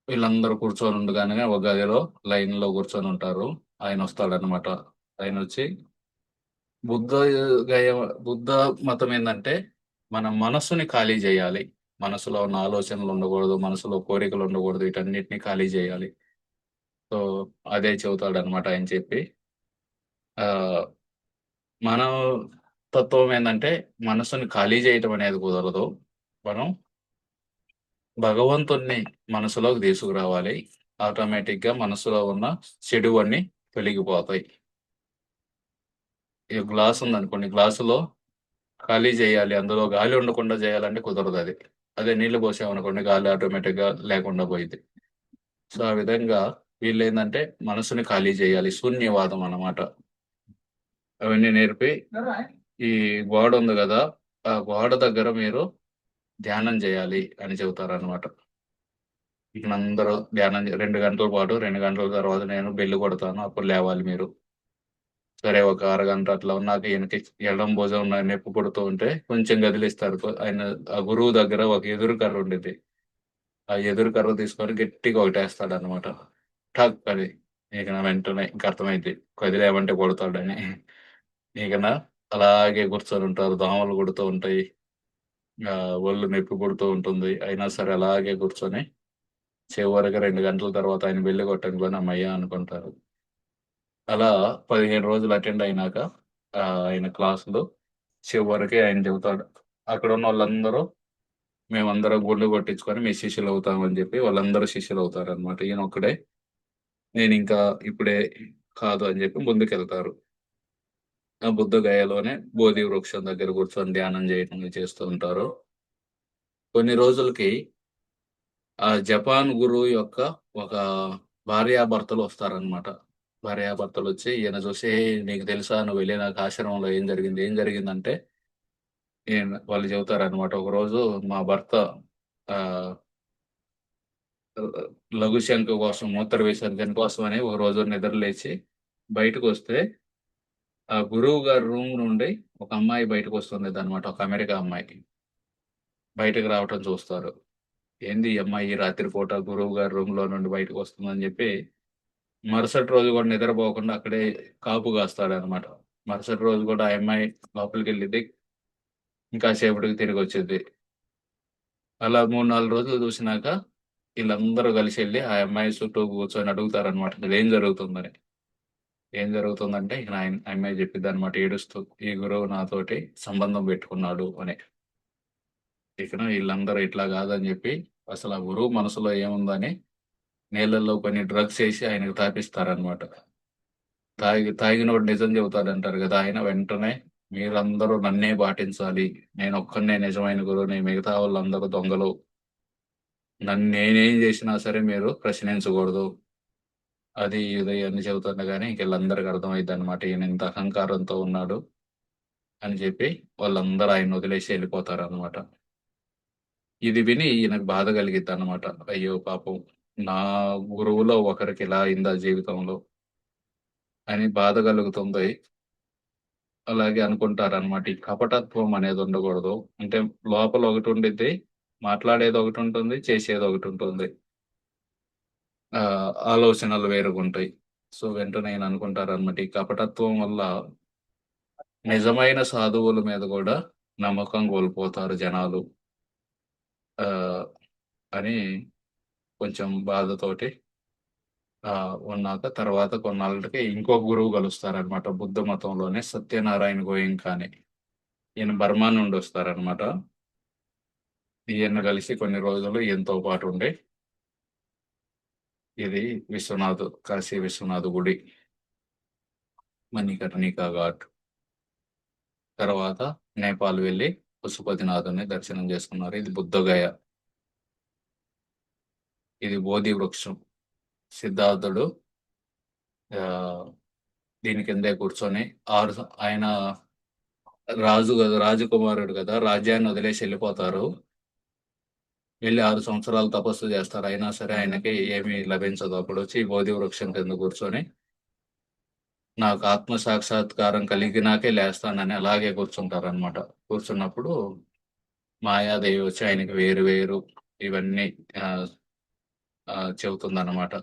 వీళ్ళందరూ కూర్చొని ఉండగానే ఒక గదిలో లైన్‌లో కూర్చొని ఉంటారు. ఆయన వస్తాడనమాట. ఆయనొచ్చి బుద్ధ గయ బుద్ధ మతం ఏందంటే, మన మనస్సుని ఖాళీ జేయాలి. మనసులో ఉన్న ఆలోచనలు ఉండకూడదు. మనసులో కోరికలు ఉండకూడదు. వీటన్నిటిని ఖాళీ జేయాలి. సో, అదే చెబుతాడనమాట ఆయన చెప్పి. ఆహ్, మన తత్వం ఏందంటే, మనసుని ఖాళీ జేయటం అనేది కుదరదు. మనం భగవంతుడిని మనసులోకి తీసుకురావాలి. ఆటోమేటిక్‌గా మనసులో ఉన్న చెడువన్నీ తొలగిపోతాయి. ఈ గ్లాస్ ఉందనుకోండి, గ్లాసులో ఖాళీ జేయాలి. అందులో గాలి ఉండకుండా జేయాలంటే కుదరదది. అదే నీళ్లు పోసామనుకోండి గాలి ఆటోమేటిక్‌గా లేకుండా పోయిద్ది. సో, ఆ విధంగా వీళ్ళేందంటే మనసుని ఖాళీ జేయాలి. శూన్యవాదం అన్నమాట. అవన్నీ నేర్పి ఈ గోడ ఉంది గదా! ఆ గోడ దగ్గర మీరు ధ్యానం జేయాలి అని చెబుతారనమాట. ఇక అందరూ 2 గంటల పాటు 2 గంటల తర్వాత నేను బెల్ కొడతాను. అప్పుడు లేవాలి మీరు. సరే ఒక అరగంట అట్లా ఉన్నాక ఈయనకి ఎడం భుజం నొప్పి పుడుతూ ఉంటే కొంచెం కదిలిస్తారు. ఆయన ఆ గురువు దగ్గర ఒక ఎదురు కర్ర ఉండిద్ది. ఆ ఎదురు కర్ర తీసుకొని గట్టిగా ఒకటేస్తాడనమాట. ఠక్ అని. ఇక నా వెంటనే ఇంక అర్థమైద్ది. కదిలామంటే కొడతాడని. ఇకన అలాగే కూర్చొనుంటారు. దోమలు కుడుతూ ఉంటాయి. ఒళ్ళు నొప్పి పుడుతూ ఉంటుంది. అయినా సరే అలాగే కూర్చొని చివరికి 2 గంటల తర్వాత ఆయన బెల్ కొట్టంగానే హమ్మయ్య! అనుకుంటారు. అలా 15 రోజులు అటెండ్ అయినాక ఆయన క్లాసులు చివరికి ఆయన చెబుతాడు. అక్కడున్నోళ్ళందరూ మేమందరం గుండు కొట్టించుకొని మీ శిష్యులవుతాం అని జెప్పి వాళ్ళందరూ శిష్యులవుతారనమాట. ఈయనొక్కడే నేనింకా ఇప్పుడే కాదు అని జెప్పి ముందుకెళ్తారు. ఆ బుద్ధ గయలోనే బోధి వృక్షం దగ్గర కూర్చొని ధ్యానం జేయటం చేస్తూ ఉంటారు. కొన్ని రోజులకి ఆ జపాన్ గురువు యొక్క ఒక భార్యాభర్తలు వస్తారనమాట. భార్యాభర్తలొచ్చి ఈయన చూసి, "ఏయ్! నీకు తెలుసా నువ్వు వెళ్ళినాక ఆశ్రమంలో ఏం జరిగింది?" ఏం జరిగిందంటే, వాళ్ళు చెబుతారనమాట. ఒకరోజు మా భర్త ఆహ్, లఘుశంక కోసం, మూత్ర విసర్జన కోసమని ఒకరోజు నిద్ర లేచి బయటకొస్తే, ఆ గురువు గారి రూమ్ నుండి ఒక అమ్మాయి బయటకొస్తుండిద్దనమాట. ఒక అమెరికా అమ్మాయి. బయటకి రావటం చూస్తారు. ఏంది ఈ అమ్మాయి రాత్రి పూట గురువు గారి రూమ్‌లో నుండి బయటకొస్తుందని జెప్పి మరుసటి రోజు గూడా నిద్రపోకుండా అక్కడే కాపు కాస్తాడనమాట. మరుసటి రోజు గూడా ఆ అమ్మాయి లోపలికెళ్ళిద్ది. ఇంకా సేపటికి తిరిగొచ్చిద్ది. అలా 3, 4 రోజులు చూసినాక ఈళ్ళందరూ కలిసెళ్లి ఆ అమ్మాయి చుట్టూ కూర్చొని అడుగుతారనమాట. అసలేం జరుగుతుందని. ఏం జరుగుతుందంటే ఇక ఆ అమ్మాయి చెప్పిద్దనమాట ఏడుస్తూ, "ఈ గురువు నాతోటి సంబంధం పెట్టుకున్నాడు" అని. ఇకను ఈళ్ళందరూ ఇట్లా కాదని చెప్పి అసలు ఆ గురువు మనసులో ఏముందని నీళ్ళల్లో కొన్ని డ్రగ్స్ ఏసి ఆయనకు తాపిస్తారనమాట. తాగినోడు నిజం చెబుతాడంటారు గదా! ఆయన వెంటనే మీరందరూ నన్నే పాటించాలి. నేనొక్కడినే నిజమైన గురువుని. మిగతా వాళ్ళందరూ దొంగలు. నేనేం జేసినా సరే మీరు ప్రశ్నించకూడదు. అది, ఇది అని చెబుతుండగానే ఇంక ఈళ్ళందరికి అర్థమైద్దనమాట. ఈయనింత అహంకారంతో ఉన్నాడు అని చెప్పి వాళ్ళందరూ ఆయన్నొదిలేసి ఎళ్ళిపోతారనమాట. ఇది విని ఈయనకు బాధ కలిగిద్దనమాట. అయ్యో! పాపం నా గురువులో ఒకరికి ఇలా అయిందా జీవితంలో అని బాధ కలుగుతుంది. అలాగే అనుకుంటారనమాట. ఈ కపటత్వం అనేది ఉండకూడదు. అంటే లోపల ఒకటుండిద్ది. మాట్లాడేది ఒకటుంటుంది. చేసేది ఒకటుంటుంది. ఆలోచనలు వేరుగుంటాయి. సో, వెంటనే ఈయన అనుకుంటారనమాట. ఈ కపటత్వం వల్ల నిజమైన సాధువుల మీద గూడా నమ్మకం కోల్పోతారు జనాలు. ఆహ్, అని కొంచెం బాధతోటి ఉన్నాక తర్వాత కొన్నాళ్ళకి ఇంకో గురువు కలుస్తారనమాట. బుద్ధ మతంలోనే సత్యనారాయణ గోయంకా అని. ఈయన బర్మా నుండొస్తారనమాట. ఈయన్ని కలిసి కొన్ని రోజులు ఈయనతో పాటుండి, ఇది కాశీ విశ్వనాథ్ గుడి. మణికర్ణికా ఘాట్. తర్వాత నేపాల్ వెళ్లి పశుపతినాథుని దర్శనం చేసుకున్నారు. ఇది బుద్ధగయ. ఇది బోధి వృక్షం. సిద్ధార్థుడు ఆహ్, దీని కిందే కూర్చొని ఆయన రాజు గదా! రాజకుమారుడు గదా! రాజ్యాన్ని వదిలేసి ఎళ్ళిపోతారు. వెళ్ళి 6 సంవత్సరాలు తపస్సు చేస్తారు. అయినా సరే ఆయనకి ఏమీ లభించదు. అప్పుడు వచ్చి బోధి వృక్షం కింద కూర్చొని నాకు ఆత్మ సాక్షాత్కారం కలిగినాకే లేస్తానని అలాగే కూర్చుంటారనమాట. కూర్చున్నప్పుడు మాయాదేవి వచ్చి ఆయనకి వేరు వేరు ఇవన్నీ ఆహ్, చెబుతుందనమాట.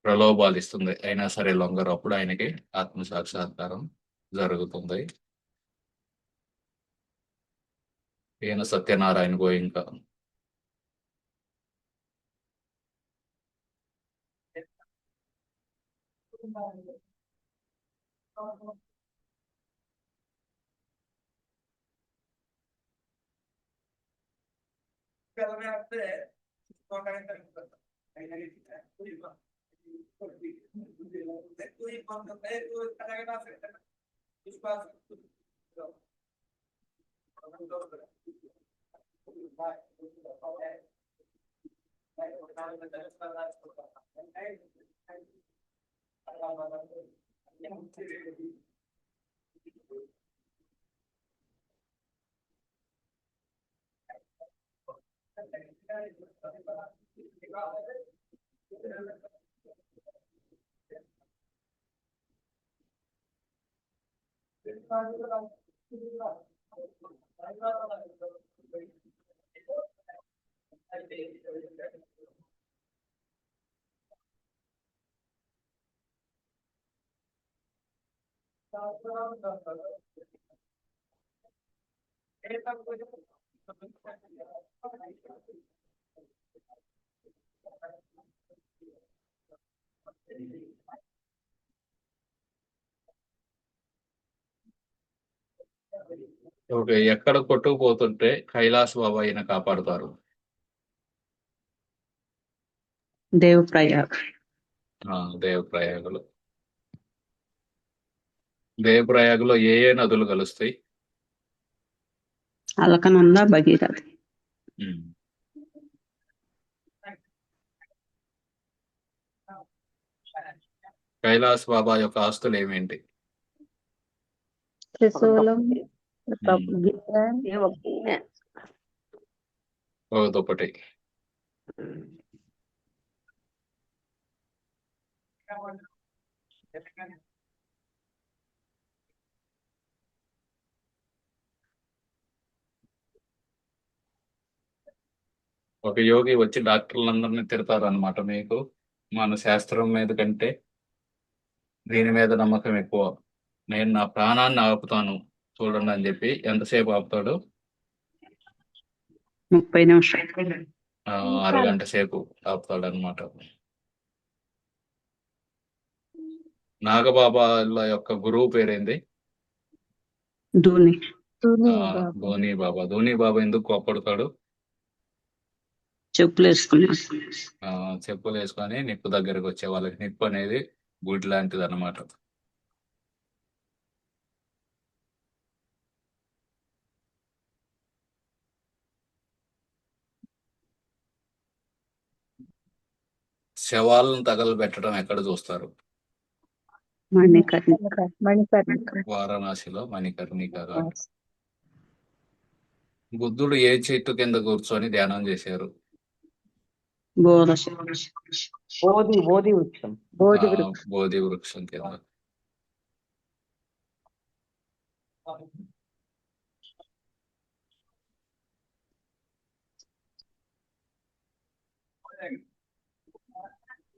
ప్రలోభాలు ఇస్తుంది. అయినా సరే లొంగరు. అప్పుడు ఆయనకి ఆత్మ సాక్షాత్కారం జరుగుతుంది. ఈయన సత్యనారాయణ గోయింక. ఓకే. ఎక్కడ కొట్టుకుపోతుంటే కైలాస్ బాబా ఈయన కాపాడుతారు. దేవప్రయాగ్. దేవప్రయాగలో. దేవప్రయాగలో ఏ నదులు కలుస్తాయి? అలకనంద, భగీరథ. హ్మ్. కైలాస్ బాబా యొక్క ఆస్తులు ఏమేంటి? త్రిశూలం, హ్మ్. గిన్నె, ఒక దుప్పటి. ఒక యోగి వచ్చి డాక్టర్లందరినీ తిడతారనమాట. మీకు మన శాస్త్రం మీద కంటే దీని మీద నమ్మకం ఎక్కువ. నేను నా ప్రాణాన్ని ఆపుతాను చూడండి అని చెప్పి ఎంతసేపు ఆపుతాడు? 30 నిమిషాలు. అరగంట సేపు ఆపుతాడనమాట. నాగబాబాల యొక్క గురువు పేరేంది? ధూని. ధోని బాబా. ధోని బాబా ఎందుకు కోప్పడతాడు? చెప్పులు వేసుకుని చెప్పులు వేసుకొని నిప్పు దగ్గరకు వచ్చే వాళ్ళకి నిప్పు అనేది గుడ్ లాంటిది అనమాట. శవాలను తగలబెట్టడం ఎక్కడ చూస్తారు? మణికర్ణిక. వారణాసిలో మణికర్ణిక ఘాట్. బుద్ధుడు ఏ చెట్టు కింద కూర్చొని ధ్యానం చేశారు? బోధి వృక్షం. బోధి వృక్షం కింద.